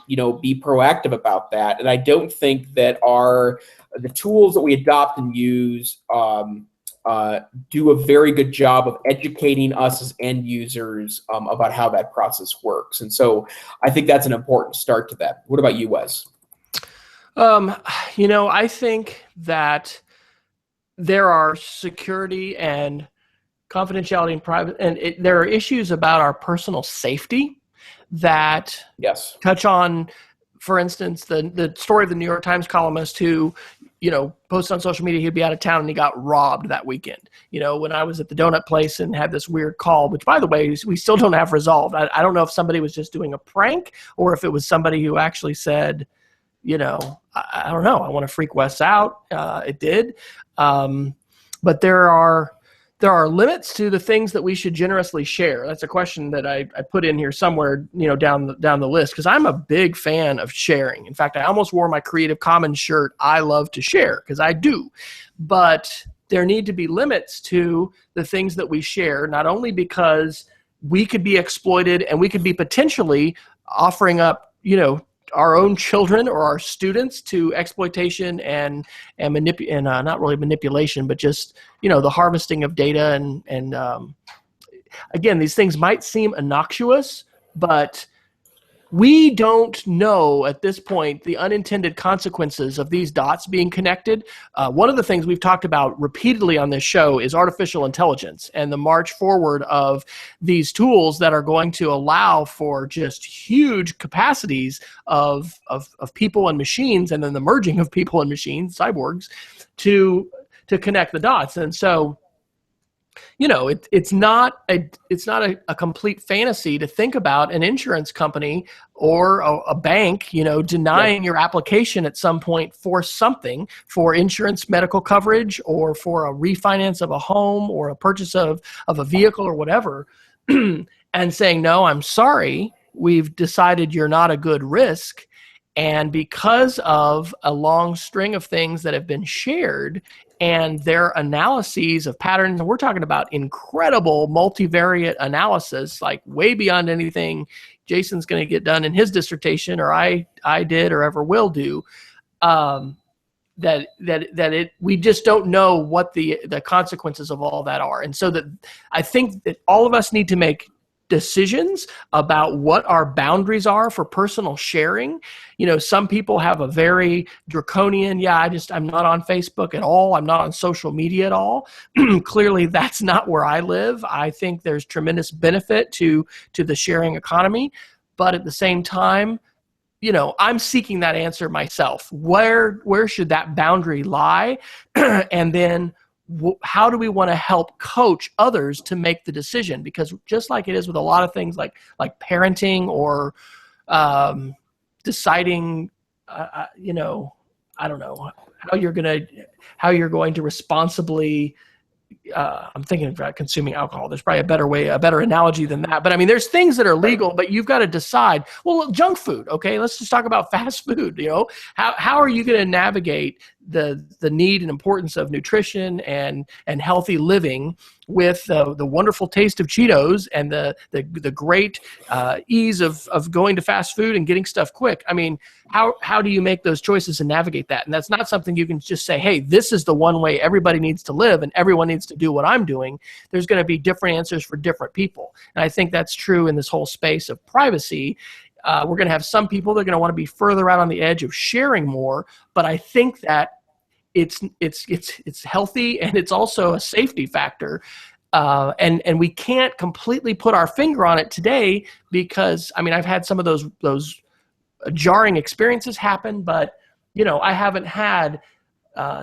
be proactive about that. And I don't think that the tools that we adopt and use do a very good job of educating us as end users about how that process works. And so I think that's an important start to that. What about you, Wes? I think that there are security and confidentiality and private, and there are issues about our personal safety that touch on, for instance, the story of the New York Times columnist who, posted on social media he'd be out of town and he got robbed that weekend. When I was at the donut place and had this weird call, which, by the way, we still don't have resolved. I don't know if somebody was just doing a prank or if it was somebody who actually said, I don't know, I want to freak Wes out. It did. But there are limits to the things that we should generously share. That's a question that I put in here somewhere, down the list, because I'm a big fan of sharing. In fact, I almost wore my Creative Commons shirt, I love to share, because I do. But there need to be limits to the things that we share, not only because we could be exploited and we could be potentially offering up, our own children or our students to exploitation and not really manipulation, but just, the harvesting of data. And again, these things might seem innocuous, but we don't know at this point the unintended consequences of these dots being connected. One of the things we've talked about repeatedly on this show is artificial intelligence and the march forward of these tools that are going to allow for just huge capacities of people and machines, and then the merging of people and machines, cyborgs, to connect the dots. And so, it's not a complete fantasy to think about an insurance company or a bank, denying your application at some point for something, for insurance medical coverage or for a refinance of a home or a purchase of a vehicle or whatever, and saying, no, I'm sorry, we've decided you're not a good risk. And because of a long string of things that have been shared and their analyses of patterns, and we're talking about incredible multivariate analysis, like way beyond anything Jason's going to get done in his dissertation or I did or ever will do, we just don't know what the consequences of all that are. And so that I think that all of us need to make decisions about what our boundaries are for personal sharing. Some people have a very draconian, I'm not on Facebook at all. I'm not on social media at all. Clearly, that's not where I live. I think there's tremendous benefit to the sharing economy. But at the same time, I'm seeking that answer myself. Where should that boundary lie? And then how do we want to help coach others to make the decision? Because just like it is with a lot of things like parenting or deciding, I don't know how you're going to responsibly. I'm thinking about consuming alcohol. There's probably a better analogy than that. But I mean, there's things that are legal, but you've got to decide. Well, junk food. Okay, let's just talk about fast food. How are you going to navigate the need and importance of nutrition and healthy living with the wonderful taste of Cheetos and the great ease of going to fast food and getting stuff quick? I mean, how do you make those choices and navigate that? And that's not something you can just say, hey, this is the one way everybody needs to live and everyone needs to do what I'm doing. There's going to be different answers for different people. And I think that's true in this whole space of privacy. We're going to have some people that are going to want to be further out on the edge of sharing more, but I think that it's healthy and it's also a safety factor. And we can't completely put our finger on it today because, I mean, I've had some of those jarring experiences happen, but, I haven't had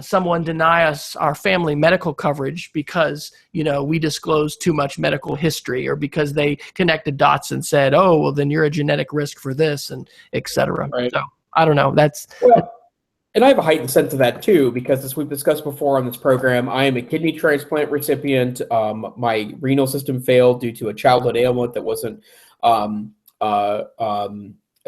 someone deny us our family medical coverage because, we disclosed too much medical history or because they connected dots and said, oh, well, then you're a genetic risk for this and et cetera. Right. So I don't know. And I have a heightened sense of that too, because as we've discussed before on this program, I am a kidney transplant recipient. My renal system failed due to a childhood ailment that wasn't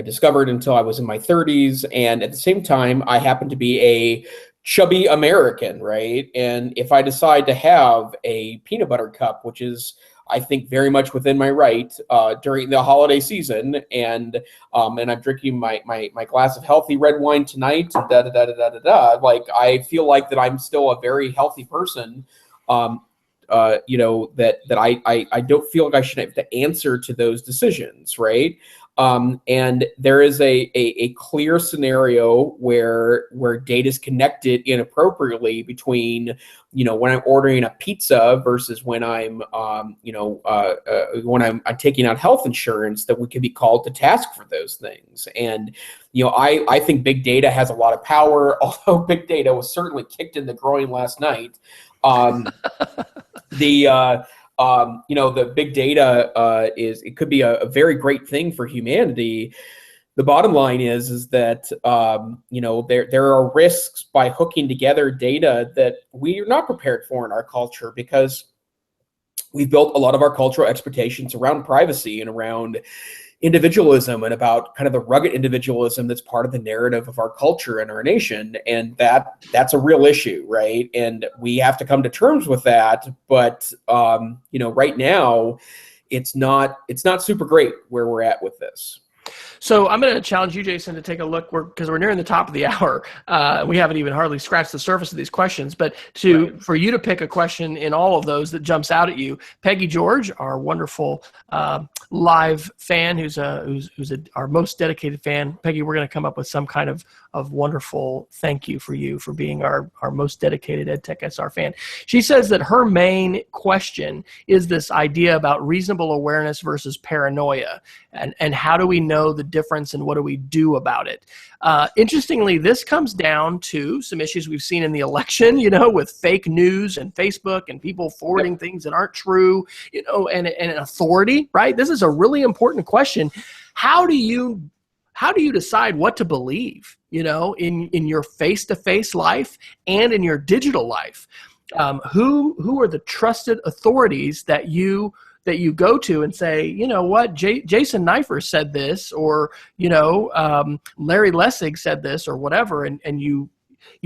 discovered until I was in my 30s. And at the same time, I happen to be a chubby American, right? And if I decide to have a peanut butter cup, which is, I think, very much within my right during the holiday season, and I'm drinking my glass of healthy red wine tonight, like I feel like that I'm still a very healthy person. That I don't feel like I should have to answer to those decisions, right? And there is a clear scenario where data is connected inappropriately between, when I'm ordering a pizza versus when I'm taking out health insurance, that we can be called to task for those things. And, I think big data has a lot of power, although big data was certainly kicked in the groin last night. The big data it could be a very great thing for humanity. The bottom line is that there are risks by hooking together data that we are not prepared for in our culture, because we've built a lot of our cultural expectations around privacy and around individualism and about kind of the rugged individualism that's part of the narrative of our culture and our nation. And that's a real issue, right? And we have to come to terms with that. But, right now it's not super great where we're at with this. So I'm going to challenge you, Jason, to take a look, because we're nearing the top of the hour. We haven't even hardly scratched the surface of these questions, but for you to pick a question in all of those that jumps out at you. Peggy George, our wonderful live fan, who's our most dedicated fan. Peggy, we're going to come up with some kind of wonderful thank you for being our most dedicated EdTech SR fan. She says that her main question is this idea about reasonable awareness versus paranoia, and how do we know the difference and what do we do about it? Interestingly, this comes down to some issues we've seen in the election, with fake news and Facebook and people forwarding things that aren't true, and authority, right? This is a really important question. How do you decide what to believe, in your face-to-face life and in your digital life? Who are the trusted authorities that you go to and say, what, Jason Neiffer said this, or, Larry Lessig said this, or whatever, and you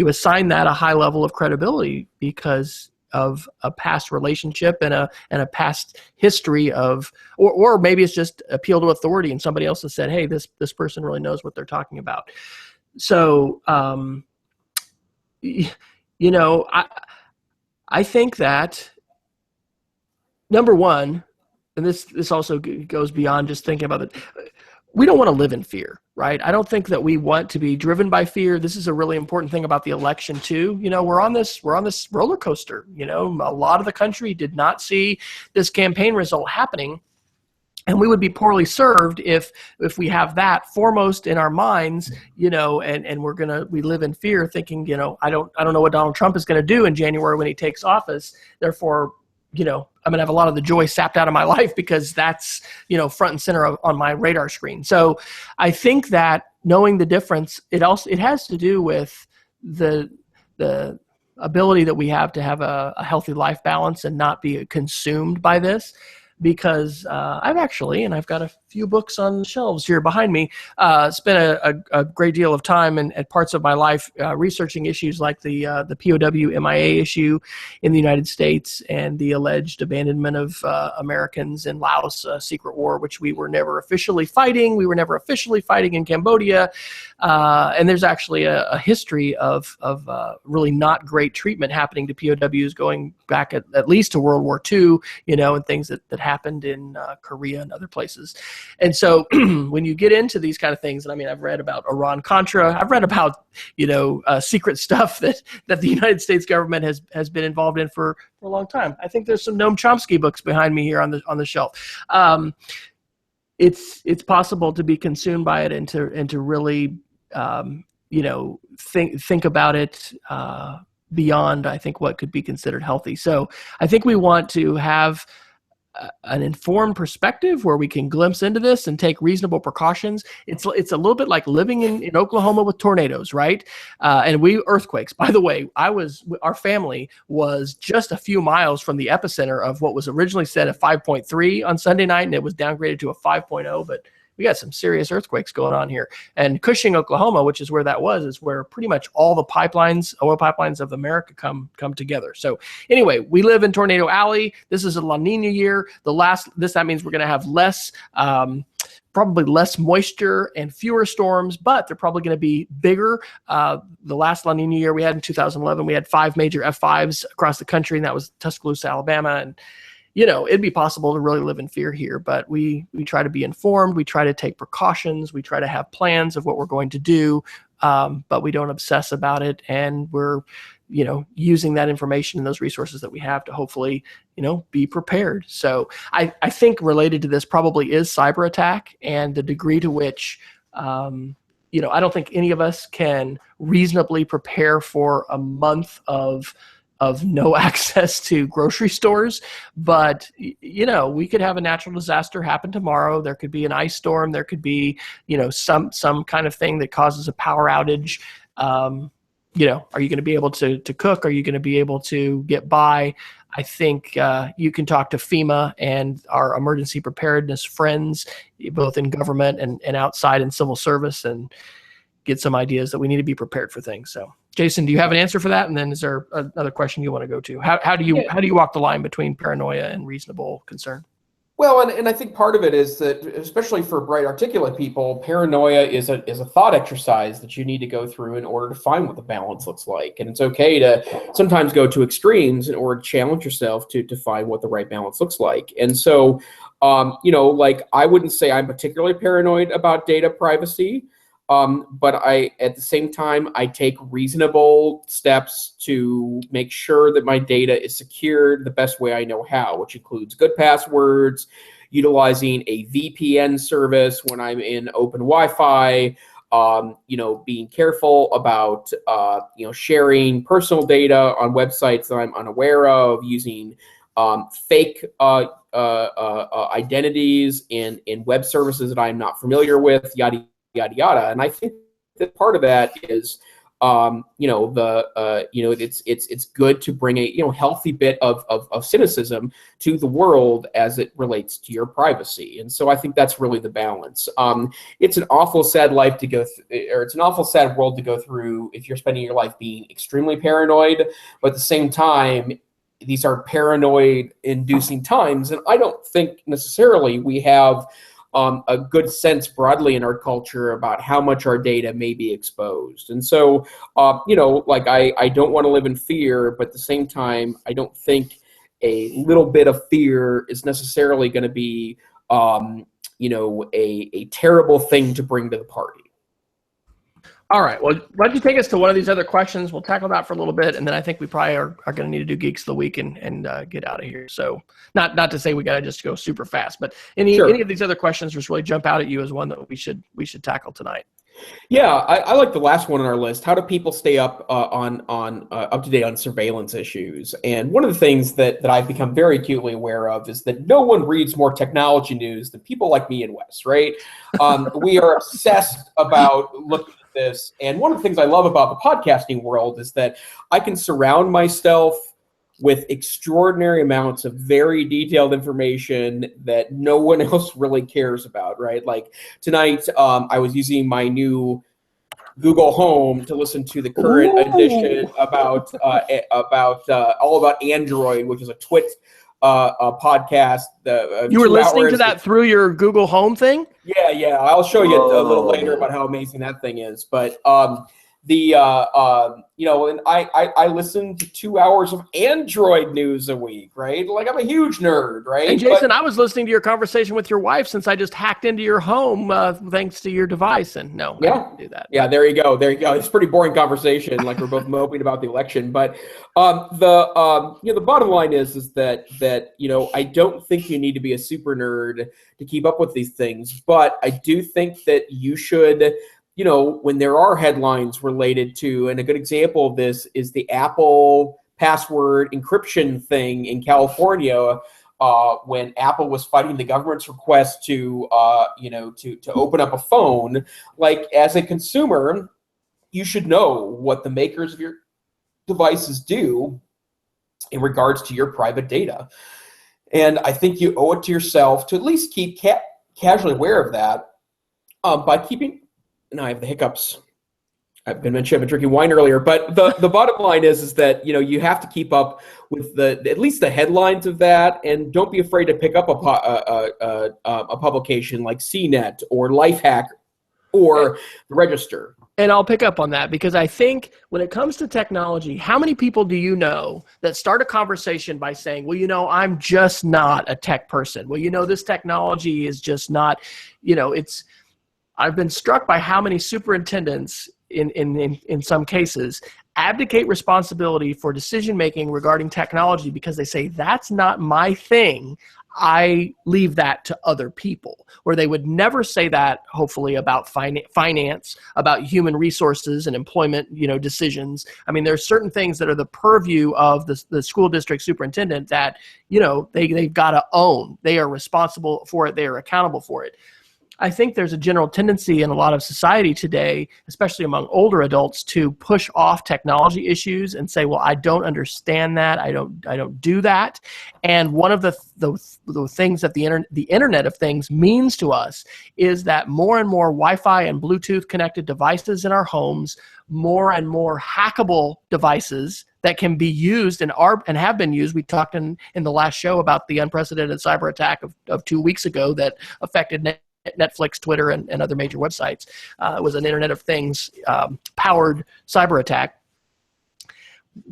assign that a high level of credibility because of a past relationship and a past history of, or maybe it's just appeal to authority and somebody else has said, hey, this person really knows what they're talking about. So, I think that, number one, and this also goes beyond just thinking about it. We don't want to live in fear, right? I don't think that we want to be driven by fear. This is a really important thing about the election too. We're on this roller coaster. A lot of the country did not see this campaign result happening. And we would be poorly served if we have that foremost in our minds, and we live in fear thinking, I don't know what Donald Trump is going to do in January when he takes office. Therefore, I'm going to have a lot of the joy sapped out of my life because that's, front and center on my radar screen. So I think that knowing the difference, it has to do with the ability that we have to have a healthy life balance and not be consumed by this. Because I've got a few books on the shelves here behind me, spent a great deal of time at parts of my life researching issues like the POW MIA issue in the United States and the alleged abandonment of Americans in Laos, secret war, which we were never officially fighting. We were never officially fighting in Cambodia. And there's actually a history of really not great treatment happening to POWs going back at least to World War II, and things that happened in Korea and other places. And so when you get into these kind of things, and I've read about Iran-Contra, I've read about, secret stuff that the United States government has been involved in for a long time. I think there's some Noam Chomsky books behind me here on the shelf. It's possible to be consumed by it and to really, think about it beyond, I think, what could be considered healthy. So I think we want to have an informed perspective where we can glimpse into this and take reasonable precautions. It's a little bit like living in Oklahoma with tornadoes, right? And earthquakes. By the way, our family was just a few miles from the epicenter of what was originally said a 5.3 on Sunday night, and it was downgraded to a 5.0, but we got some serious earthquakes going on here. And Cushing, Oklahoma, which is where that was, is where pretty much all the oil pipelines of America come together. So anyway, we live in Tornado Alley. This is a La Nina year. That means we're going to have less, probably less moisture and fewer storms, but they're probably going to be bigger. The last La Nina year we had in 2011, we had 5 major F5s across the country, and that was Tuscaloosa, Alabama. And it'd be possible to really live in fear here, but we try to be informed. We try to take precautions. We try to have plans of what we're going to do, but we don't obsess about it. And we're, using that information and those resources that we have to hopefully, be prepared. So I think related to this probably is cyber attack and the degree to which, I don't think any of us can reasonably prepare for a month of no access to grocery stores, but we could have a natural disaster happen tomorrow. There could be an ice storm. There could be some kind of thing that causes a power outage. Are you going to be able to cook? Are you going to be able to get by? I think you can talk to FEMA and our emergency preparedness friends, both in government and outside in civil service, and get some ideas that we need to be prepared for things. So, Jason, do you have an answer for that? And then is there another question you want to go to? How do you walk the line between paranoia and reasonable concern? Well, and I think part of it is that, especially for bright, articulate people, paranoia is a thought exercise that you need to go through in order to find what the balance looks like. And it's okay to sometimes go to extremes in order to challenge yourself to find what the right balance looks like. And so, I wouldn't say I'm particularly paranoid about data privacy. But at the same time, I take reasonable steps to make sure that my data is secured the best way I know how, which includes good passwords, utilizing a VPN service when I'm in open Wi-Fi, being careful about, sharing personal data on websites that I'm unaware of, using fake identities in web services that I'm not familiar with, yada yada. And I think that part of that is, it's good to bring a healthy bit of cynicism to the world as it relates to your privacy. And so I think that's really the balance. It's an awful sad life to go or it's an awful sad world to go through if you're spending your life being extremely paranoid, but at the same time, these are paranoid-inducing times, and I don't think necessarily we have a good sense broadly in our culture about how much our data may be exposed. And so, I don't want to live in fear, but at the same time, I don't think a little bit of fear is necessarily going to be, a terrible thing to bring to the party. All right. Well, why don't you take us to one of these other questions? We'll tackle that for a little bit, and then I think we probably are going to need to do Geeks of the Week and get out of here. So not to say we got to just go super fast, but any of these other questions just really jump out at you as one that we should tackle tonight? Yeah, I like the last one on our list. How do people stay up up to date on surveillance issues? And one of the things that I've become very acutely aware of is that no one reads more technology news than people like me and Wes, right? We are obsessed about looking at this. And one of the things I love about the podcasting world is that I can surround myself with extraordinary amounts of very detailed information that no one else really cares about, right? Like tonight, I was using my new Google Home to listen to the current edition about all about Android, which is a Twit podcast. You were listening to that through your Google Home thing? Yeah. I'll show you a little later about how amazing that thing is. But and I listen to 2 hours of Android news a week, right? Like I'm a huge nerd, right? And Jason, I was listening to your conversation with your wife since I just hacked into your home thanks to your device, and I didn't do that. Yeah, there you go. It's a pretty boring conversation, like we're both moping about the election. But the bottom line is that I don't think you need to be a super nerd to keep up with these things, but I do think that you should. When there are headlines related to, and a good example of this is the Apple password encryption thing in California, when Apple was fighting the government's request to open up a phone. Like as a consumer, you should know what the makers of your devices do in regards to your private data. And I think you owe it to yourself to at least keep casually aware of that by keeping. Now I have the hiccups. I've been drinking wine earlier, but the bottom line is that you have to keep up with at least the headlines of that, and don't be afraid to pick up a publication like CNET or Lifehack or the Register. And I'll pick up on that because I think when it comes to technology, how many people do you know that start a conversation by saying, well, I'm just not a tech person. Well, this technology is just not, I've been struck by how many superintendents in some cases abdicate responsibility for decision-making regarding technology because they say, that's not my thing. I leave that to other people, where they would never say that, hopefully, about finance, about human resources and employment, decisions. I mean, there's certain things that are the purview of the school district superintendent that, they've got to own. They are responsible for it. They are accountable for it. I think there's a general tendency in a lot of society today, especially among older adults, to push off technology issues and say, well, I don't understand that. I don't do that. And one of the things that the Internet of Things means to us is that more and more Wi-Fi and Bluetooth connected devices in our homes, more and more hackable devices that can be used and have been used. We talked in the last show about the unprecedented cyber attack of 2 weeks ago that affected Netflix, Twitter, and other major websites. It was an Internet of Things powered cyber attack.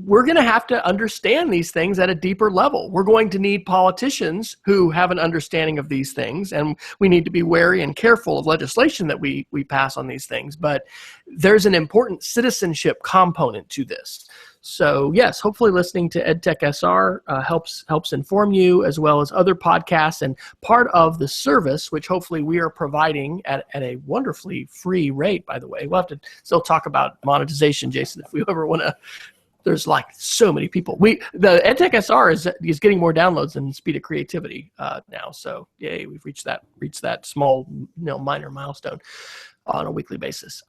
We're going to have to understand these things at a deeper level. We're going to need politicians who have an understanding of these things, and we need to be wary and careful of legislation that we pass on these things. But there's an important citizenship component to this. So yes, hopefully listening to EdTech SR helps inform you, as well as other podcasts, and part of the service, which hopefully we are providing at a wonderfully free rate, by the way. We'll have to still talk about monetization, Jason, if we ever want to. There's like so many people. The EdTech SR is getting more downloads than Speed of Creativity now. So yay, we've reached that small, minor milestone on a weekly basis.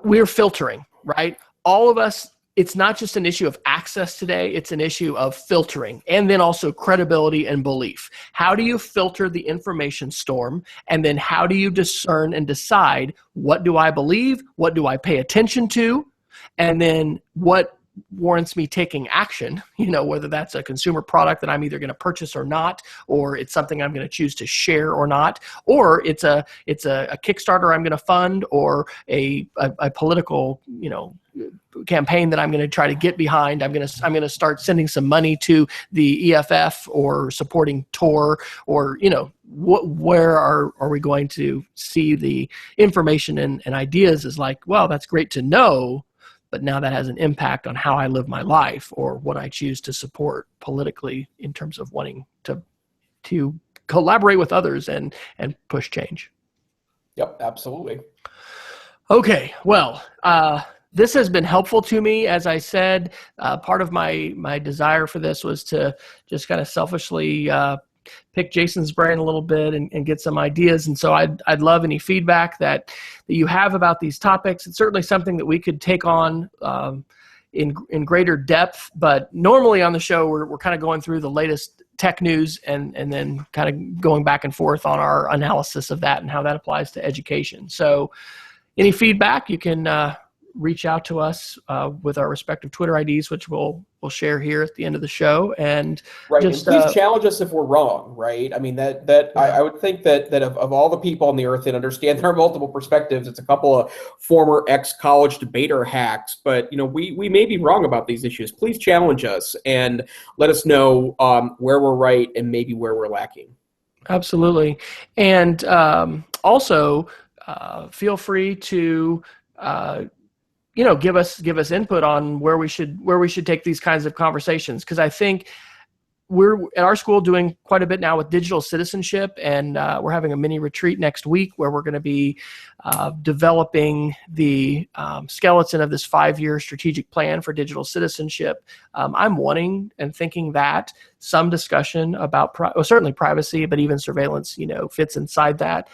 We're filtering, right? All of us. It's not just an issue of access today, it's an issue of filtering, and then also credibility and belief. How do you filter the information storm? And then how do you discern and decide, what do I believe? What do I pay attention to? And then what warrants me taking action, whether that's a consumer product that I'm either going to purchase or not, or it's something I'm going to choose to share or not, or it's a Kickstarter I'm going to fund, or a political, campaign that I'm going to try to get behind. I'm going to start sending some money to the EFF or supporting Tor, or where are we going to see the information and ideas is like, well, that's great to know, but now that has an impact on how I live my life or what I choose to support politically in terms of wanting to collaborate with others and push change. Yep, absolutely. Okay, well, this has been helpful to me. As I said, part of my desire for this was to just kind of selfishly pick Jason's brain a little bit and get some ideas. And so I'd love any feedback that you have about these topics. It's certainly something that we could take on in greater depth. But normally on the show, we're kind of going through the latest tech news and then kind of going back and forth on our analysis of that and how that applies to education. So any feedback, you can reach out to us with our respective Twitter IDs, which we'll share here at the end of the show. And right, just and please challenge us if we're wrong, right? I mean, I would think that of all the people on the earth that understand there are multiple perspectives, it's a couple of former ex-college debater hacks, but we may be wrong about these issues. Please challenge us and let us know where we're right and maybe where we're lacking. Absolutely. And also feel free to give us input on where we should take these kinds of conversations, because I think we're at our school doing quite a bit now with digital citizenship, and we're having a mini retreat next week where we're going to be developing the skeleton of this 5-year strategic plan for digital citizenship. I'm wanting and thinking that some discussion about certainly privacy, but even surveillance, fits inside that.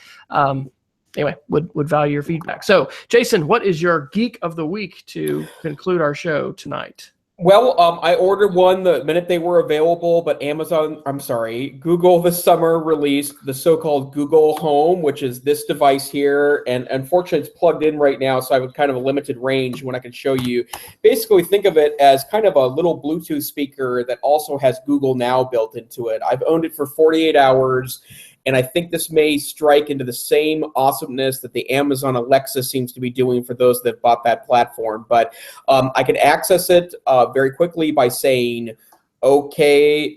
Anyway, would value your feedback. So, Jason, what is your geek of the week to conclude our show tonight? Well, I ordered one the minute they were available, but Google this summer released the so-called Google Home, which is this device here. And unfortunately, it's plugged in right now, so I have kind of a limited range when I can show you. Basically, think of it as kind of a little Bluetooth speaker that also has Google Now built into it. I've owned it for 48 hours. And I think this may strike into the same awesomeness that the Amazon Alexa seems to be doing for those that bought that platform. But I can access it very quickly by saying, okay,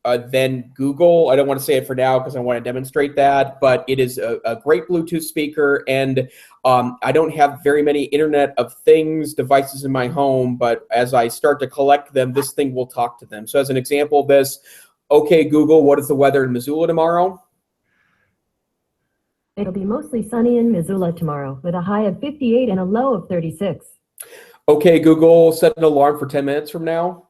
then Google. I don't want to say it for now because I want to demonstrate that. But it is a great Bluetooth speaker. And I don't have very many Internet of Things devices in my home. But as I start to collect them, this thing will talk to them. So as an example of this, okay, Google, what is the weather in Missoula tomorrow? It'll be mostly sunny in Missoula tomorrow with a high of 58 and a low of 36. Okay, Google, set an alarm for 10 minutes from now.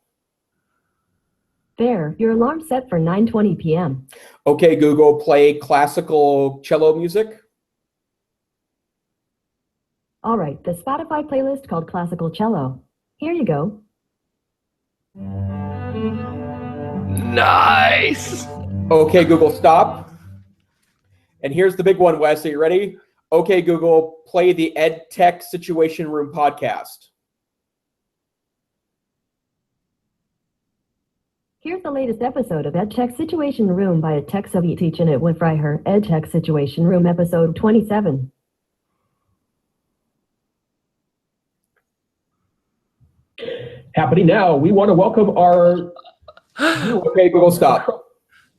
There, your alarm's set for 9:20 p.m. Okay, Google, play classical cello music. All right, the Spotify playlist called Classical Cello. Here you go. Nice. Okay, Google, stop. And here's the big one, Wes. Are you ready? Okay, Google, play the EdTech Situation Room podcast. Here's the latest episode of EdTech Situation Room by EdTech Sovietyczny with Freiherr. EdTech Situation Room, episode 27. Happening now, we want to welcome our... Okay, Google, stop.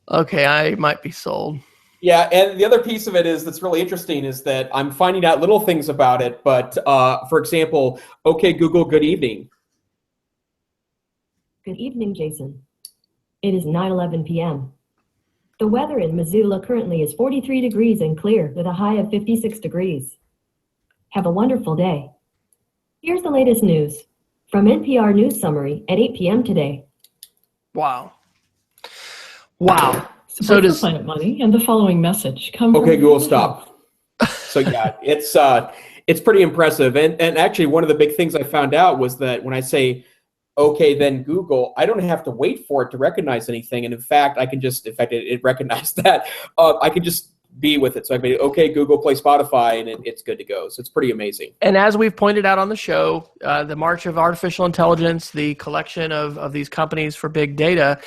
Okay, I might be sold. Yeah, and the other piece of it that's really interesting is that I'm finding out little things about it. But for example, okay, Google, good evening. Good evening, Jason. It is 9:11 p.m. The weather in Missoula currently is 43 degrees and clear with a high of 56 degrees. Have a wonderful day. Here's the latest news from NPR News Summary at 8 p.m. today. Wow. So does Planet Money and the following message come from... Okay, Google, stop. So yeah, it's pretty impressive. And actually one of the big things I found out was that when I say, okay, then Google, I don't have to wait for it to recognize anything. And in fact, it recognized that. I can just be with it. So I can be, okay, Google, play Spotify, and it's good to go. So it's pretty amazing. And as we've pointed out on the show, the march of artificial intelligence, the collection of these companies for big data,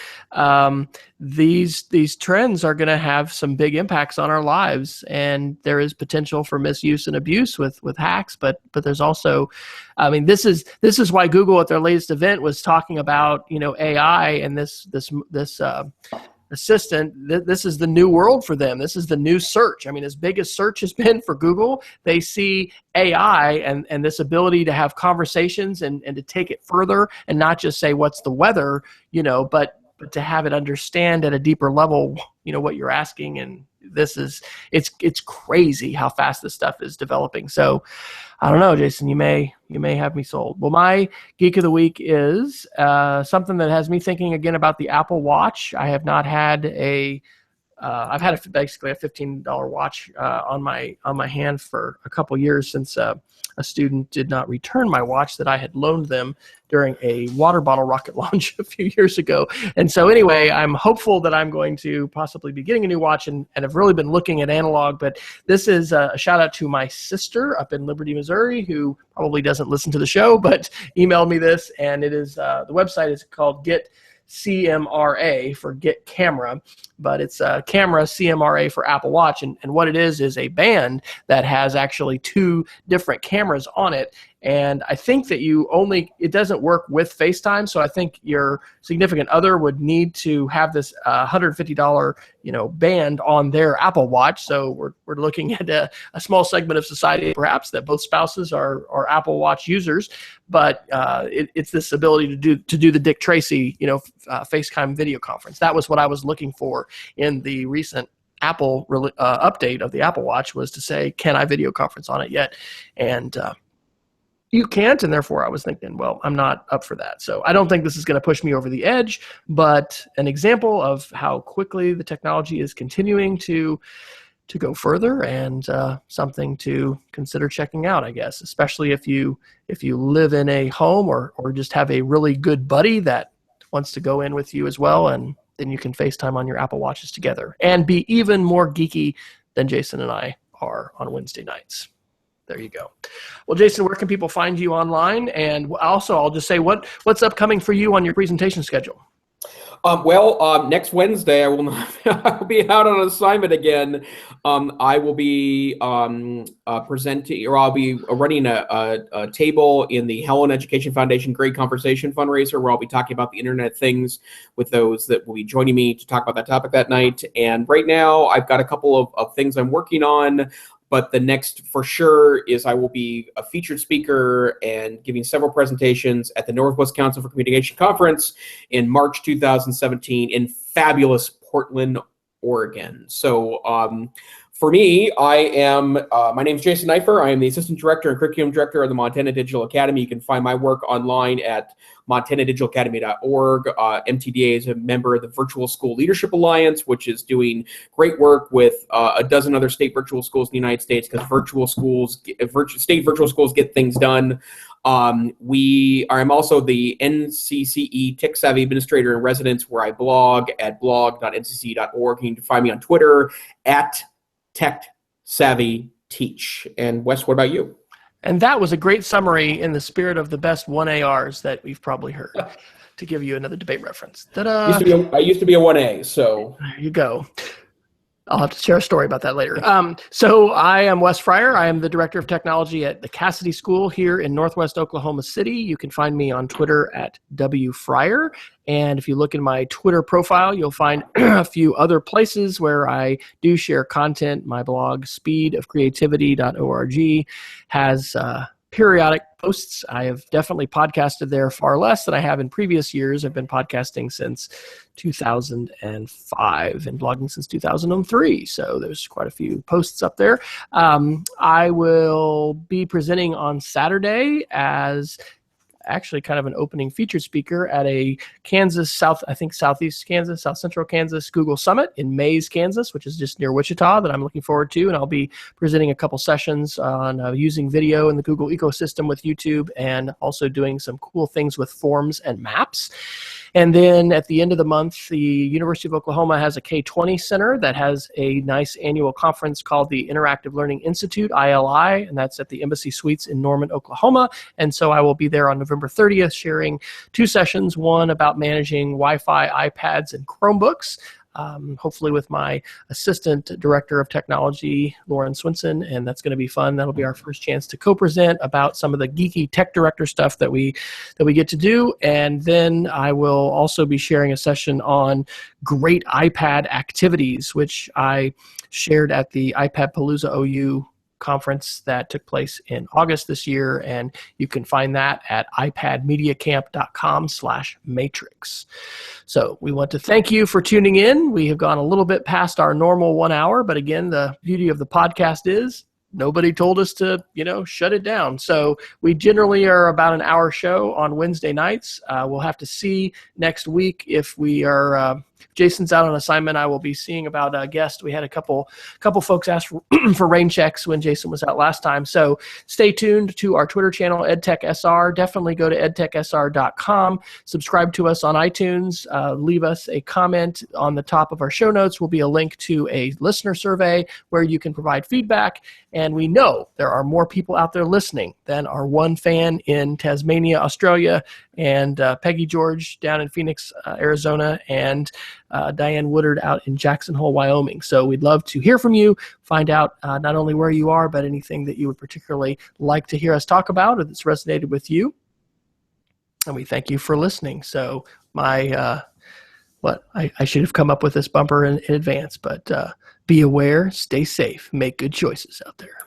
these trends are going to have some big impacts on our lives, and there is potential for misuse and abuse with hacks. But there's also, I mean, this is why Google at their latest event was talking about AI and this assistant. This is the new world for them. This is the new search. I mean, as big as search has been for Google, they see AI and this ability to have conversations and to take it further and not just say what's the weather, but to have it understand at a deeper level, what you're asking. And it's crazy how fast this stuff is developing. So I don't know, Jason, you may have me sold. Well, my Geek of the Week is something that has me thinking again about the Apple Watch. I have not had I've had basically a $15 watch on my hand for a couple years since a student did not return my watch that I had loaned them during a water bottle rocket launch a few years ago. And so anyway, I'm hopeful that I'm going to possibly be getting a new watch and have really been looking at analog. But this is a shout out to my sister up in Liberty, Missouri, who probably doesn't listen to the show, but emailed me this. And it is the website is called Get CMRA for Get Camera, but it's a camera CMRA for Apple Watch. And what it is a band that has actually 2 different cameras on it. And I think that it doesn't work with FaceTime. So I think your significant other would need to have this $150, band on their Apple Watch. So we're looking at a small segment of society, perhaps, that both spouses are Apple Watch users. But it's this ability to do the Dick Tracy, FaceTime video conference. That was what I was looking for in the recent Apple update of the Apple Watch, was to say, can I video conference on it yet? And you can't, and therefore I was thinking, well, I'm not up for that. So I don't think this is going to push me over the edge, but an example of how quickly the technology is continuing to go further, and something to consider checking out, I guess, especially if you live in a home or just have a really good buddy that wants to go in with you as well, and then you can FaceTime on your Apple Watches together and be even more geeky than Jason and I are on Wednesday nights. There you go. Well, Jason, where can people find you online? And also, I'll just say, what's upcoming for you on your presentation schedule? Next Wednesday, I'll be out on assignment again. I will be presenting, or I'll be running a table in the Helen Education Foundation Great Conversation fundraiser, where I'll be talking about the Internet of Things with those that will be joining me to talk about that topic that night. And right now, I've got a couple of things I'm working on. But the next, for sure, is I will be a featured speaker and giving several presentations at the Northwest Council for Communication Conference in March 2017 in fabulous Portland, Oregon. So for me, my name is Jason Neiffer. I am the Assistant Director and Curriculum Director of the Montana Digital Academy. You can find my work online at montanadigitalacademy.org. MTDA is a member of the Virtual School Leadership Alliance, which is doing great work with a dozen other state virtual schools in the United States, because state virtual schools get things done. I'm also the NCCE Tech Savvy Administrator in Residence, where I blog at blog.ncce.org. You can find me on Twitter at Tech Savvy Teach. And Wes, what about you? And that was a great summary in the spirit of the best 1ARs that we've probably heard, to give you another debate reference. Ta-da! I used to be a 1A, so. There you go. I'll have to share a story about that later. So I am Wes Fryer. I am the Director of Technology at the Cassidy School here in Northwest Oklahoma City. You can find me on Twitter at WFryer. And if you look in my Twitter profile, you'll find a few other places where I do share content. My blog, speedofcreativity.org, has periodic posts. I have definitely podcasted there far less than I have in previous years. I've been podcasting since 2005 and blogging since 2003. So there's quite a few posts up there. I will be presenting on Saturday as actually kind of an opening featured speaker at a southeast Kansas, south central Kansas Google Summit in Mays, Kansas, which is just near Wichita, that I'm looking forward to. And I'll be presenting a couple sessions on using video in the Google ecosystem with YouTube, and also doing some cool things with forms and maps. And then at the end of the month, the University of Oklahoma has a K-20 center that has a nice annual conference called the Interactive Learning Institute, ILI, and that's at the Embassy Suites in Norman, Oklahoma. And so I will be there on November 30th sharing 2 sessions, one about managing Wi-Fi, iPads, and Chromebooks, hopefully with my assistant director of technology, Lauren Swinson, and that's going to be fun. That'll be our first chance to co-present about some of the geeky tech director stuff that we get to do. And then I will also be sharing a session on great iPad activities, which I shared at the iPad Palooza OU conference that took place in August this year, and you can find that at ipadmediacamp.com/matrix. So we want to thank you for tuning in. We have gone a little bit past our normal 1 hour, but again, the beauty of the podcast is nobody told us to, shut it down. So we generally are about an hour show on Wednesday nights. We'll have to see next week if we are. Jason's out on assignment. I will be seeing about a guest. We had a couple folks ask for rain checks when Jason was out last time. So stay tuned to our Twitter channel, EdTech SR. Definitely go to edtechsr.com. Subscribe to us on iTunes. Leave us a comment on the top of our show notes. Will be a link to a listener survey where you can provide feedback. And we know there are more people out there listening than our one fan in Tasmania, Australia, and Peggy George down in Phoenix, Arizona, and Diane Woodard out in Jackson Hole, Wyoming. So we'd love to hear from you, find out not only where you are, but anything that you would particularly like to hear us talk about or that's resonated with you. And we thank you for listening. So I should have come up with this bumper in advance, but be aware, stay safe, make good choices out there.